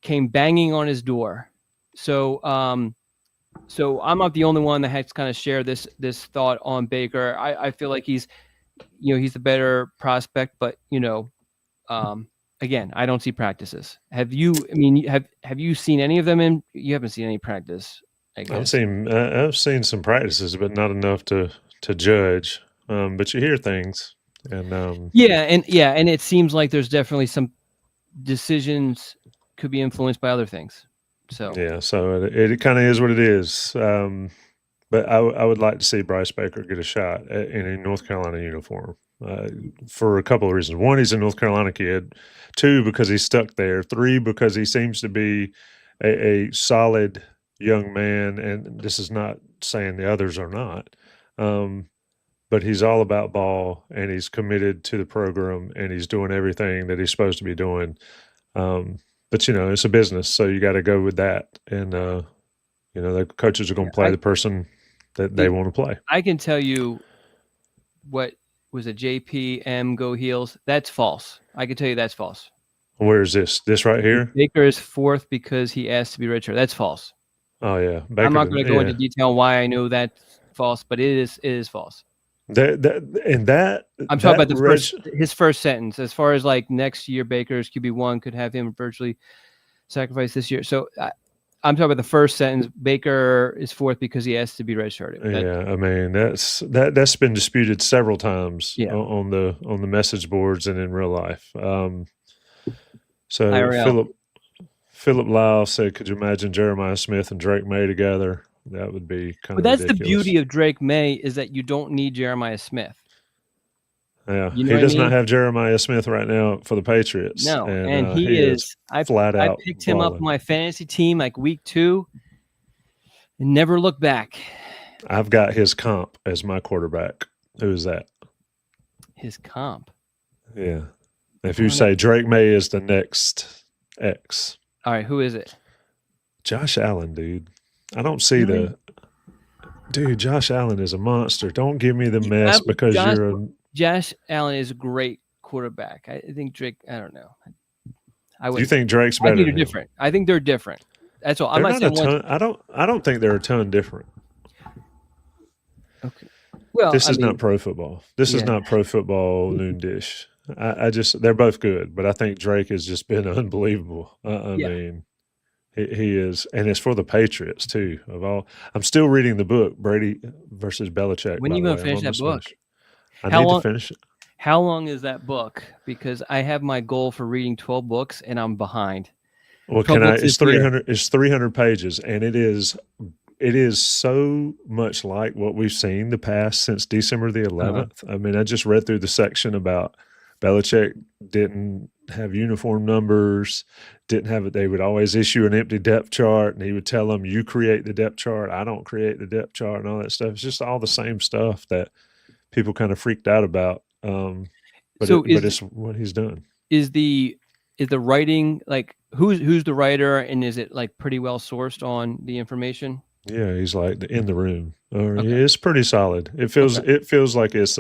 came banging on his door. So so I'm not the only one that has kind of shared this thought on Baker. I feel like he's the better prospect, but again, I don't see practices. Have you? I mean, have you seen any of them? You haven't seen any practice, I guess. I've seen some practices, but not enough to judge. But you hear things, and and it seems like there's definitely some decisions could be influenced by other things. So it kind of is what it is. But I would like to see Bryce Baker get a shot in a North Carolina uniform for a couple of reasons. One, he's a North Carolina kid. 2, because he's stuck there. 3, because he seems to be a solid young man. And this is not saying the others are not. But he's all about ball, and he's committed to the program, and he's doing everything that he's supposed to be doing. But it's a business, so you got to go with that. And the coaches are going to play the person that they want to play. I can tell you what was a JPM Go Heels. That's false. I can tell you that's false. Where is this? This right here? Baker is 4th because he asked to be redshirted. That's false. Oh yeah. I'm not going to go into detail on why I know that's false, but it is false. I'm talking about his first sentence. As far as like next year, Baker's QB1 could have him virtually sacrificed this year. So I'm talking about the first sentence. Baker is 4th because he has to be redshirted. I mean that's been disputed several times on the message boards and in real life. So Philip Lyle said, "Could you imagine Jeremiah Smith and Drake May together? That would be kind of that's ridiculous." The beauty of Drake May is that you don't need Jeremiah Smith. Yeah, he does not have Jeremiah Smith right now for the Patriots. No, and he is flat out. I picked him up on my fantasy team like week 2 and never looked back. I've got his comp as my quarterback. Who is that? His comp? Yeah. If you say Drake May is the next X. All right, who is it? Josh Allen, dude. I don't see Dude, Josh Allen is a monster. Don't give me the mess because Josh Allen is a great quarterback. I think Drake, I don't know. Do you think Drake's better? I think they're different. I think they're different. That's all. I'm not saying I don't think they're a ton different. Okay. Well, this is not pro football. This is not pro football noon dish. I just they're both good, but I think Drake has just been unbelievable. I mean, he is, and it's for the Patriots too. I'm still reading the book Brady versus Belichick. When are by you the going way, to I'm finish that almost book? finished. I need to finish it. How long is that book? Because I have my goal for reading 12 books and I'm behind. Well, it's 300. It's 300 pages, and it is so much like what we've seen the past since December the 11th. I mean, I just read through the section about Belichick didn't have uniform numbers, didn't have it. They would always issue an empty depth chart, and he would tell them, "You create the depth chart. I don't create the depth chart," and all that stuff. It's just all the same stuff that people kind of freaked out about. But it's what he's done. Is the writing like who's the writer, and is it like pretty well sourced on the information? Yeah, he's like in the room. It's pretty solid. It feels like it's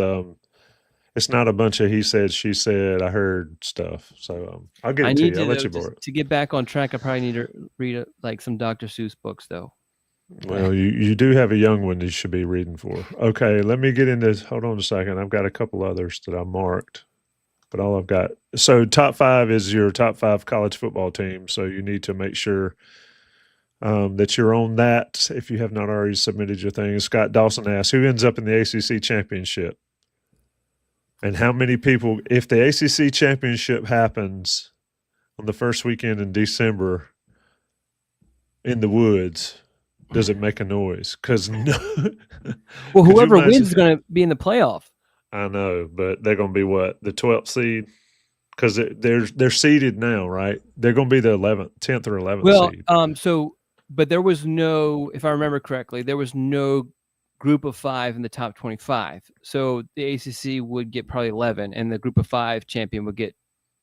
not a bunch of he said, she said, I heard stuff. So I'll get it to you. I'll let you borrow it. To get back on track, I probably need to read like some Dr. Seuss books though. Well, you do have a young one you should be reading for. Okay, let me get into. Hold on a second. I've got a couple others that I marked, but all I've got. So top 5 is your top 5 college football team. So you need to make sure that you're on that if you have not already submitted your thing. Scott Dawson asks, who ends up in the ACC championship? And how many people, if the ACC championship happens on the first weekend in December in the woods, does it make a noise? Because no. Well, whoever wins is going to be in the playoff. I know, but they're going to be what? The 12th seed? Because they're seeded now, right? They're going to be the 10th or 11th seed. But there was no, if I remember correctly, there was no group of 5 in the top 25. So the ACC would get probably 11, and the group of 5 champion would get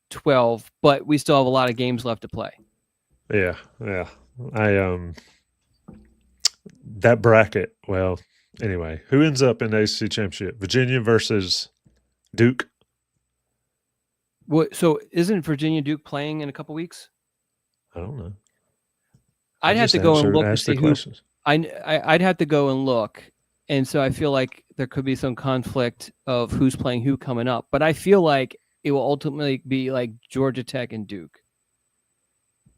12. But we still have a lot of games left to play. Yeah. That bracket. Well, anyway, who ends up in the ACC championship? Virginia versus Duke. What? So isn't Virginia Duke playing in a couple weeks? I don't know. I'd have to go and look to see who. I'd have to go and look, and so I feel like there could be some conflict of who's playing who coming up. But I feel like it will ultimately be like Georgia Tech and Duke.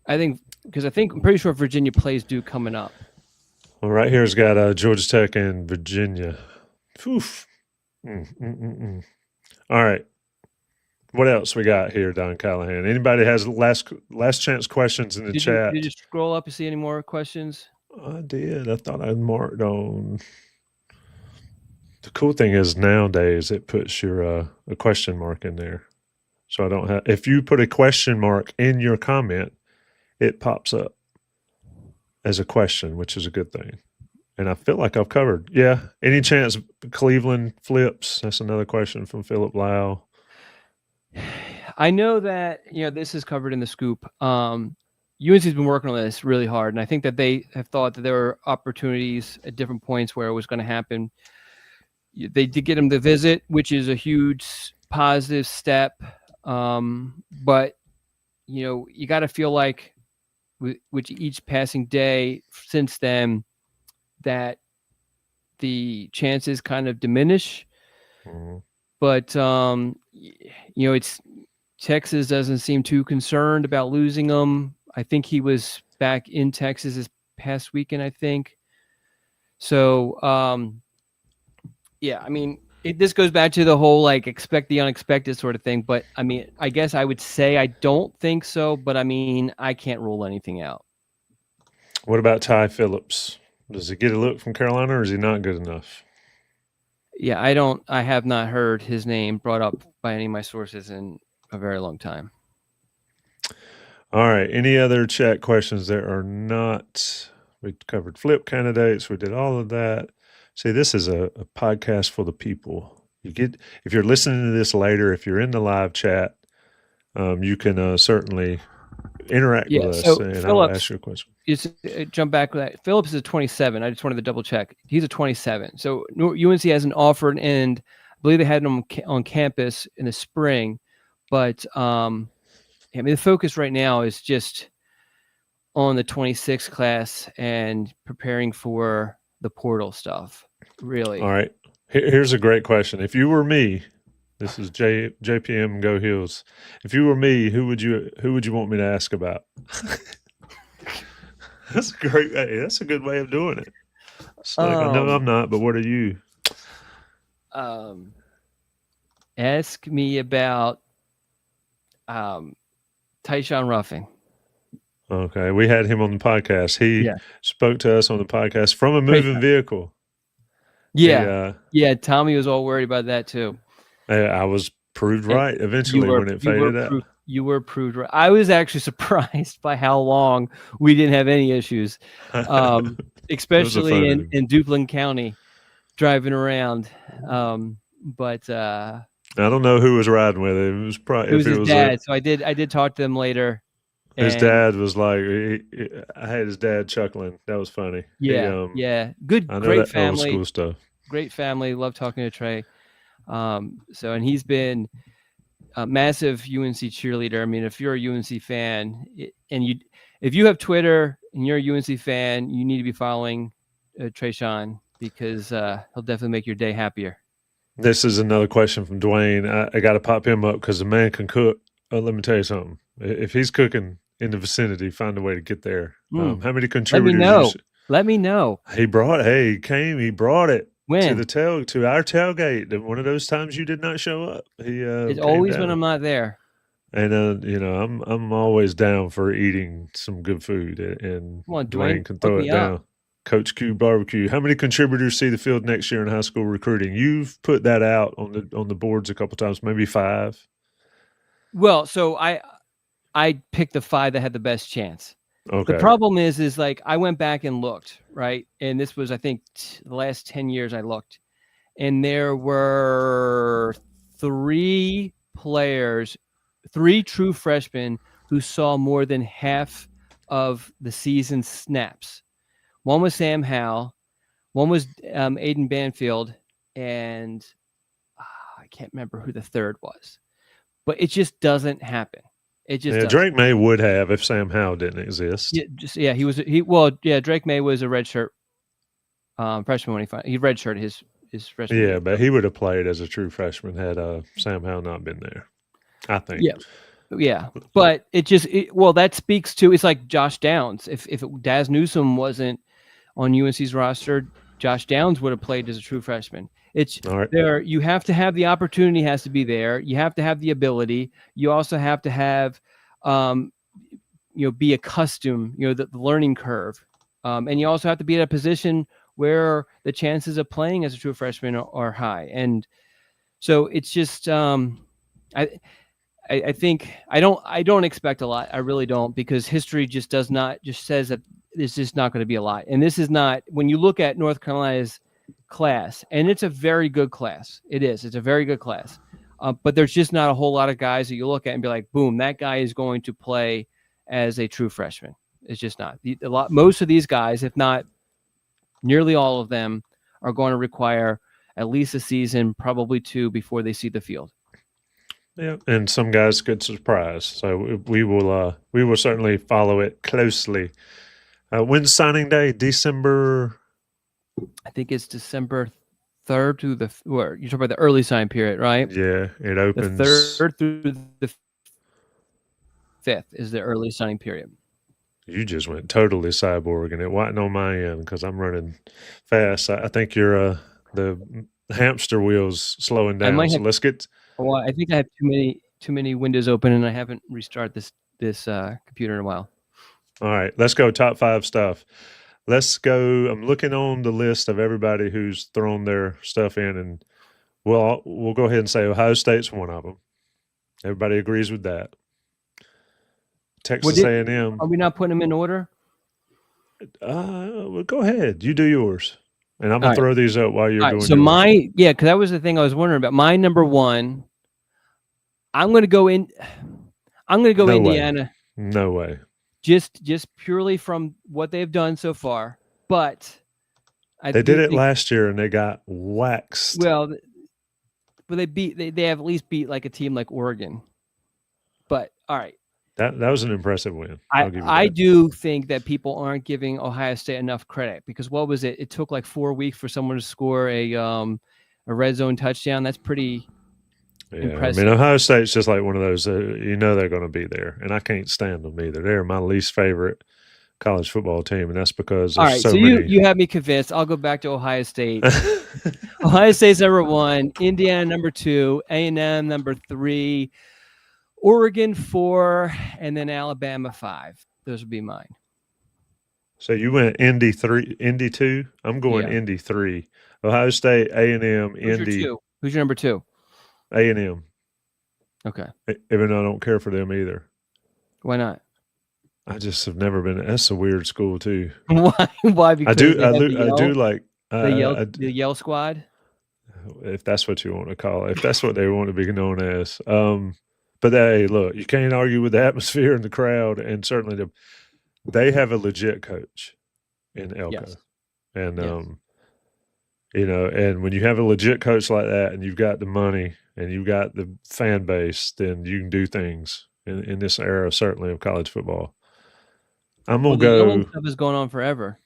I'm pretty sure Virginia plays Duke coming up. Well, right here's got Georgia Tech and Virginia. Oof. All right. What else we got here, Don Callahan? Anybody has last chance questions in the chat? Did you scroll up and see any more questions? I did. I thought I'd marked on. The cool thing is nowadays it puts your a question mark in there. So I don't have. If you put a question mark in your comment, it pops up as a question, which is a good thing. And I feel like I've covered. Yeah. Any chance Cleveland flips? That's another question from Philip Lau. I know that, this is covered in the scoop. UNC has been working on this really hard, and I think that they have thought that there were opportunities at different points where it was going to happen. They did get him to visit, which is a huge positive step. But, you got to feel like with each passing day since then that the chances kind of diminish. Mm-hmm. But, it's Texas doesn't seem too concerned about losing them. I think he was back in Texas this past weekend, I think. So, this goes back to the whole, like, expect the unexpected sort of thing. But, I guess I would say I don't think so. But, I can't rule anything out. What about Ty Phillips? Does he get a look from Carolina, or is he not good enough? Yeah, I have not heard his name brought up by any of my sources in a very long time. All right. Any other chat questions that are not? We covered flip candidates. We did all of that. See, this is a podcast for the people. If you're listening to this later, if you're in the live chat, you can certainly interact with us, and Phillips, I'll ask you a question. Just jump back to that. Phillips is a 27. I just wanted to double check. He's a 27. So UNC hasn't offered, and I believe they had him on campus in the spring. But the focus right now is just on the 26 class and preparing for the portal stuff. Really. All right. Here's a great question. If you were me, This is JPM Go Hills. If you were me, who would you want me to ask about? That's a great. Hey, that's a good way of doing it. It's like, I know I'm not, but what are you? Ask me about Tyshawn Ruffing. Okay, we had him on the podcast. He spoke to us on the podcast from a moving vehicle. Yeah, Tommy was all worried about that too. I was proved right eventually when it faded out. You were proved right. I was actually surprised by how long we didn't have any issues, especially in Duplin County, driving around. But I don't know who was riding with him. It was probably his dad. So I did talk to them later. His dad was like, I had his dad chuckling. That was funny. Yeah. Great family. Old school stuff. Great family. Love talking to Trey. And he's been a massive UNC cheerleader. I mean, if you're a UNC fan if you have Twitter and you're a UNC fan, you need to be following Tyshawn because he'll definitely make your day happier. This is another question from Dwayne. I got to pop him up because the man can cook. Let me tell you something. If he's cooking in the vicinity, find a way to get there. How many contributors? Let me know. He brought it when? to our tailgate. One of those times you did not show up. It's always when I'm not there. And I'm always down for eating some good food, and Dwayne can throw it down. Coach Q Barbecue. How many contributors see the field next year in high school recruiting? You've put that out on the boards a couple times, maybe 5. Well, so I picked the 5 that had the best chance. Okay. The problem is like I went back and looked, right? And this was, I think, the last 10 years I looked. And there were 3 players, 3 true freshmen who saw more than half of the season's snaps. One was Sam Howell, one was Aiden Banfield, and I can't remember who the third was. But it just doesn't happen. It just doesn't. Drake May would have if Sam Howell didn't exist. Drake May was a redshirt freshman when he redshirted his freshman year. But he would have played as a true freshman had Sam Howell not been there, I think. Yeah. But that speaks to, it's like Josh Downs. If Daz Newsome wasn't on UNC's roster, Josh Downs would have played as a true freshman. It's right. There. You have to have the opportunity, has to be there. You have to have the ability. You also have to have, be accustomed, the learning curve. And you also have to be in a position where the chances of playing as a true freshman are high. And so it's just, I think I don't expect a lot. I really don't, because history just says that it's just not going to be a lot. And this is not, when you look at North Carolina's class, and it's a very good class. It's a very good class. But there's just not a whole lot of guys that you look at and be like, boom, that guy is going to play as a true freshman. It's just not. Most of these guys, if not nearly all of them, are going to require at least a season, probably 2, before they see the field. Yeah, and some guys get surprised. So we will certainly follow it closely. When's signing day? December. I think it's December 3rd to the. You're talking about the early sign period, right? Yeah, it opens. The 3rd through the 5th is the early signing period. You just went totally cyborg, and it wasn't on my end because I'm running fast. I think you're the hamster wheels slowing down. So let's get. Well, I think I have too many windows open, and I haven't restarted this computer in a while. All right, let's go top 5 stuff. Let's go. I'm looking on the list of everybody who's thrown their stuff in, and we'll go ahead and say Ohio State's one of them. Everybody agrees with that. Texas A&M. Are we not putting them in order? Well, go ahead. You do yours, and I'm gonna throw these up while you're doing. So yours. Because that was the thing I was wondering about. My number 1. I'm going to go Indiana. No way. Just purely from what they've done so far, but they did it last year and they got waxed. Well, but they have at least beat like a team like Oregon. But all right, that was an impressive win. I do think that people aren't giving Ohio State enough credit, because what was it? It took like 4 weeks for someone to score a red zone touchdown. That's pretty. impressive. I mean, Ohio State's just like one of those, they're going to be there, and I can't stand them either. They're my least favorite college football team, and that's because All there's right, so so many. you have me convinced. I'll go back to Ohio State. Ohio State's number 1, Indiana number 2, A&M number 3, Oregon 4, and then Alabama 5. Those would be mine. So you went Indy 3, Indy 2. I'm going Indy 3. Ohio State, A&M, Indy. Who's your number 2? A&M. Okay. Even though I don't care for them either. Why not? I just have never been. That's a weird school too. Why? Because I do like the Yell Squad. If that's what you want to call it, if that's what they want to be known as. But hey, look, you can't argue with the atmosphere and the crowd, and certainly they have a legit coach in Elko, yes. and and when you have a legit coach like that, and you've got the money and you've got the fan base, then you can do things in this era, certainly of college football. I'm gonna go. The stuff is going on forever.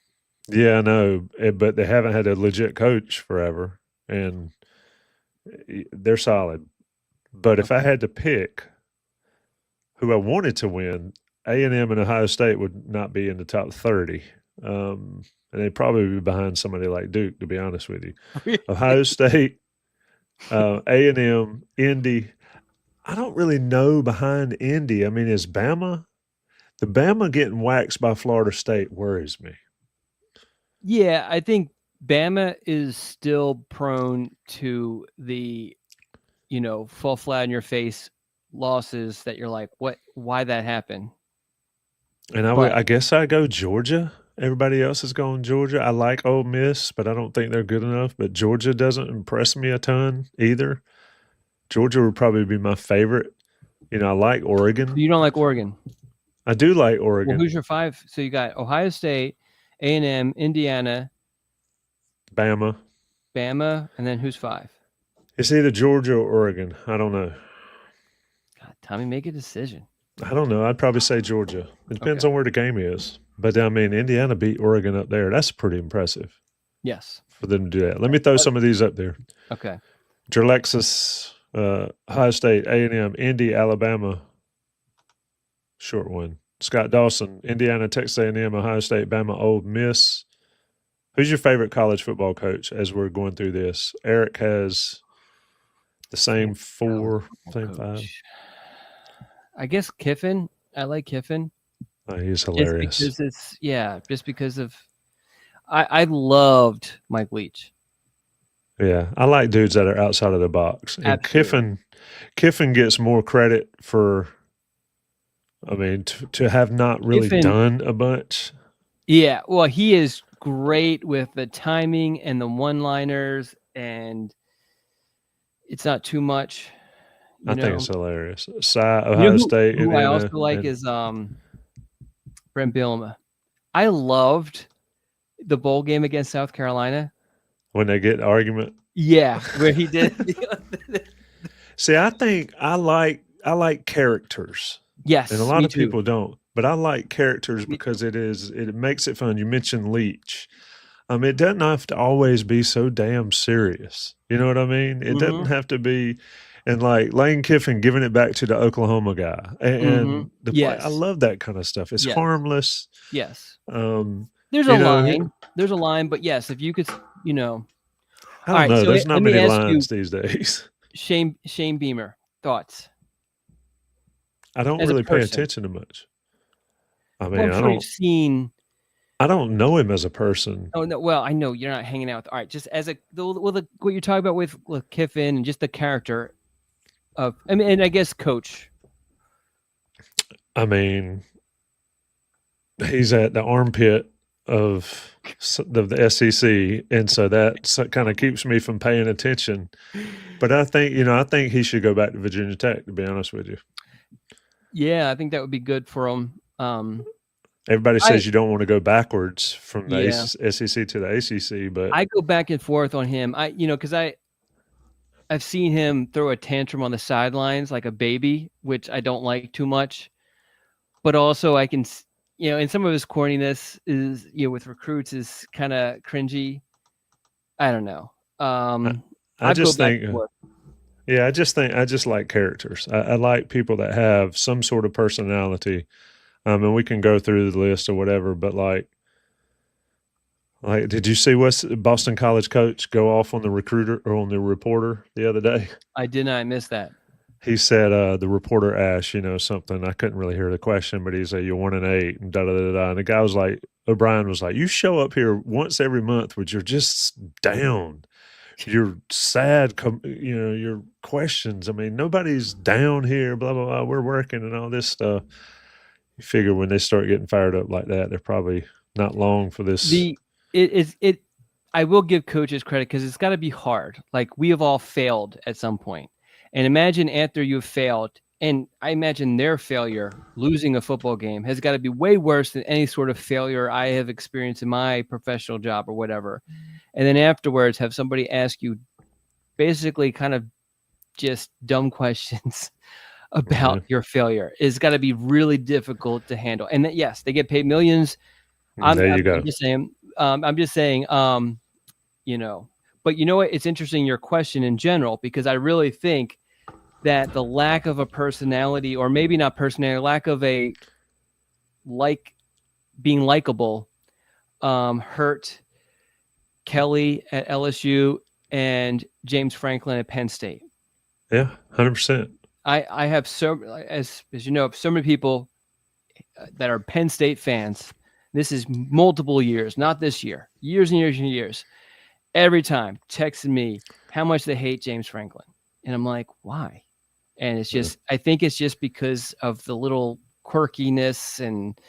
Yeah, I know, but they haven't had a legit coach forever, and they're solid. But if I had to pick who I wanted to win, A&M and Ohio State would not be in the top 30, and they'd probably be behind somebody like Duke. To be honest with you, Ohio State, A&M, Indy. I don't really know behind Indy. I mean, is Bama? The Bama getting waxed by Florida State worries me. Yeah, I think Bama is still prone to the, fall flat in your face losses that you're like, what? Why that happened? And I guess I go Georgia. Everybody else is going Georgia. I like Ole Miss, but I don't think they're good enough. But Georgia doesn't impress me a ton either. Georgia would probably be my favorite. I like Oregon. You don't like Oregon? I do like Oregon. Well, who's your 5? So you got Ohio State, A&M, Indiana, Bama, and then who's 5? It's either Georgia or Oregon. I don't know. God, Tommy, make a decision. I don't know. I'd probably say Georgia. It depends on where the game is. But, I mean, Indiana beat Oregon up there. That's pretty impressive. Yes. For them to do that. Let me throw some of these up there. Okay. Drexel, Ohio State, A&M, Indy, Alabama. Short one. Scott Dawson, Indiana, Texas A&M, Ohio State, Bama, Ole Miss. Who's your favorite college football coach as we're going through this? Eric has the same 4, same 5. I guess Kiffin. I like Kiffin. Oh, he's hilarious. Just because of I loved Mike Leach. Yeah, I like dudes that are outside of the box. And Kiffin gets more credit for, to have not really done a bunch. Yeah, well, he is great with the timing and the one-liners, and it's not too much. I think it's hilarious. Ohio State. Who I also like is Brent Bielema. I loved the bowl game against South Carolina. When they get argument? Yeah, where he did. See, I think I like characters. Yes, and a lot of people don't. But I like characters because it makes it fun. You mentioned Leach. It doesn't have to always be so damn serious. You know what I mean? It doesn't have to be. And like Lane Kiffin giving it back to the Oklahoma guy. And I love that kind of stuff. It's harmless. Yes. There's a line. There's a line, but yes, if you could, I don't know. There's not many lines these days. Shane Beamer, thoughts? I don't really pay attention to much. I mean, I don't know him as a person. Oh no, well, I know you're not hanging out with. All right, just as what you're talking about with Kiffin and just the character of, and I guess coach. I mean, he's at the armpit of the SEC, and so that kind of keeps me from paying attention. But I think he should go back to Virginia Tech, to be honest with you. Yeah, I think that would be good for him. Everybody says you don't want to go backwards from the SEC to the ACC, but I go back and forth on him. Because I've seen him throw a tantrum on the sidelines like a baby, which I don't like too much. But also, I can, and some of his corniness is, with recruits is kind of cringy. I don't know. I just think Yeah, I just like characters. I like people that have some sort of personality. And we can go through the list or whatever, but like, did you see Boston College coach go off on the recruiter or on the reporter the other day? I did not miss that. He said the reporter asked, something. I couldn't really hear the question, but he said, "You're 1-8," and da da da da. And the guy was like, O'Brien was like, "You show up here once every month, but you're just down. You're sad. Your questions. I mean, nobody's down here. Blah blah blah. We're working and all this stuff." You figure when they start getting fired up like that, they're probably not long for this. I will give coaches credit because it's got to be hard. Like, we have all failed at some point. And imagine after you've failed, and I imagine their failure, losing a football game, has got to be way worse than any sort of failure I have experienced in my professional job or whatever. And then afterwards, have somebody ask you basically kind of just dumb questions about your failure. It's got to be really difficult to handle. And yes, they get paid millions. There you go. I'm just saying, but you know what? It's interesting, your question in general, because I really think that the lack of a personality, or maybe not personality, lack of being likable, hurt Kelly at LSU and James Franklin at Penn State. Yeah, 100%. I have as you know, so many people that are Penn State fans. This is multiple years, not this year, years and years and years. Every time texting me how much they hate James Franklin. And I'm like, why? And it's just, I think it's just because of the little quirkiness and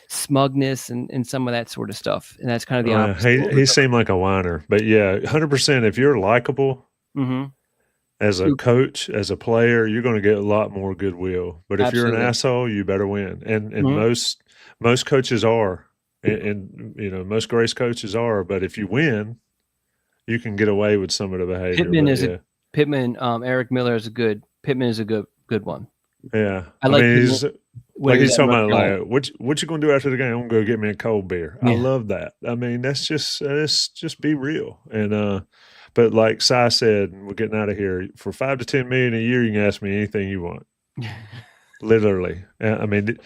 smugness and some of that sort of stuff. And that's kind of the opposite. He seemed like a whiner, but yeah, 100%. If you're likable as a coach, as a player, you're going to get a lot more goodwill. But if you're an asshole, you better win. And most coaches are, and most great coaches are. But if you win, you can get away with some of the behavior. Eric Miller is a good. Pittman is a good one. Yeah, I like. He's talking about like, what you gonna do after the game? I'm gonna go get me a cold beer. Yeah. I love that. I mean, that's just be real. And but like Si said, we're getting out of here. For $5 to $10 million a year, you can ask me anything you want. Literally. I mean,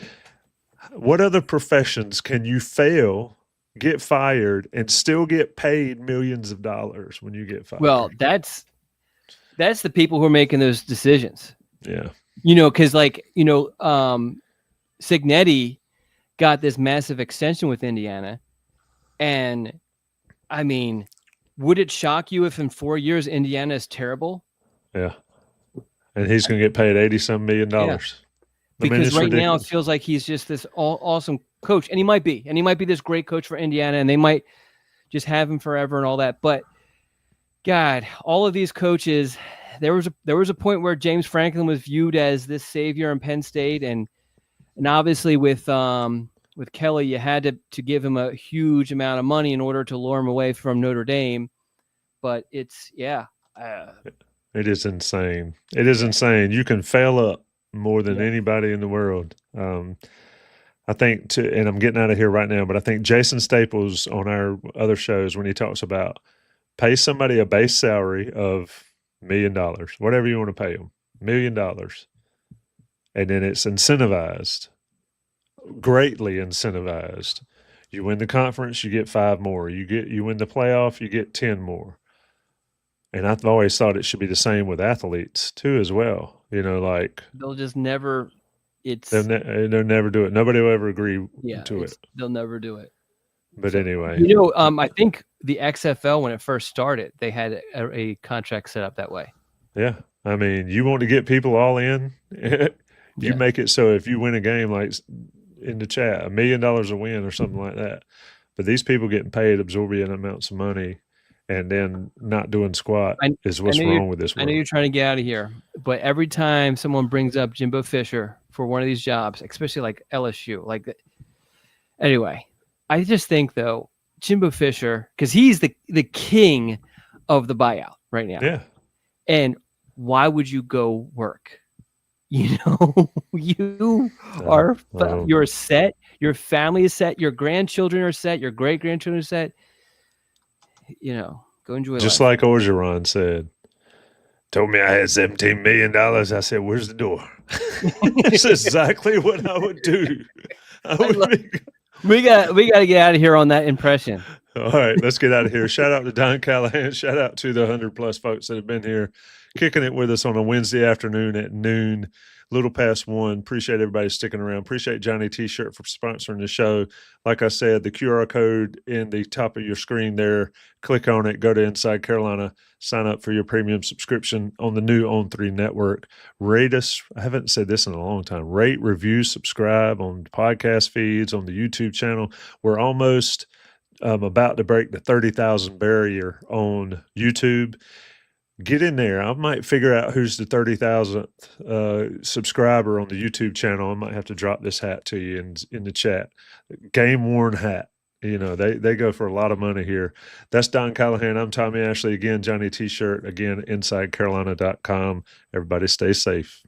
what other professions can you fail, get fired, and still get paid millions of dollars when you get fired? Well, that's the people who are making those decisions. Yeah. Because Cignetti got this massive extension with Indiana. And I mean, would it shock you if in 4 years Indiana is terrible? Yeah. And he's going to get paid $80-some million. Yeah. Because right now it feels like he's just this awesome coach. And he might be. And he might be this great coach for Indiana. And they might just have him forever and all that. But God, all of these coaches, there was a point where James Franklin was viewed as this savior in Penn State, and obviously with Kelly, you had to give him a huge amount of money in order to lure him away from Notre Dame. But it is insane. It is insane. You can fail up more than anybody in the world. I think and I'm getting out of here right now, but I think Jason Staples on our other shows, when he talks about pay somebody a base salary of $1 million, whatever you want to pay them, $1 million. And then it's incentivized, greatly incentivized. You win the conference, you get 5 more. You win the playoff, you get 10 more. And I've always thought it should be the same with athletes too, as well. Like they'll just never. They'll never do it. Nobody will ever agree to it. They'll never do it. But anyway, I think the XFL, when it first started, they had a contract set up that way. Yeah. I mean, you want to get people all in, you make it so if you win a game, like in the chat, $1 million a win or something like that. But these people getting paid absorbent amounts of money and then not doing squat is what's wrong with this world. I know you're trying to get out of here, but every time someone brings up Jimbo Fisher for one of these jobs, especially like LSU, anyway, I just think though, Jimbo Fisher, because he's the king of the buyout right now. Yeah. And why would you go work? You're set. Your family is set. Your grandchildren are set. Your great grandchildren are set. Go enjoy life. Just like Orgeron said, told me I had $17 million. I said, "Where's the door?" That's exactly what I would do. We got to get out of here on that impression. All right, let's get out of here. Shout out to Don Callahan. Shout out to the 100+ folks that have been here kicking it with us on a Wednesday afternoon at noon, little past 1. Appreciate everybody sticking around. Appreciate Johnny T-Shirt for sponsoring the show. Like I said, the QR code in the top of your screen there, click on it, go to Inside Carolina, sign up for your premium subscription on the new On3 network. Rate us. I haven't said this in a long time. Rate, review, subscribe on podcast feeds, on the YouTube channel. We're almost about to break the 30,000 barrier on YouTube. Get in there. I might figure out who's the 30,000th subscriber on the YouTube channel. I might have to drop this hat to you in the chat. Game worn hat. You know, they go for a lot of money here. That's Don Callahan. I'm Tommy Ashley. Again, Johnny T-Shirt. Again, InsideCarolina.com. Everybody stay safe.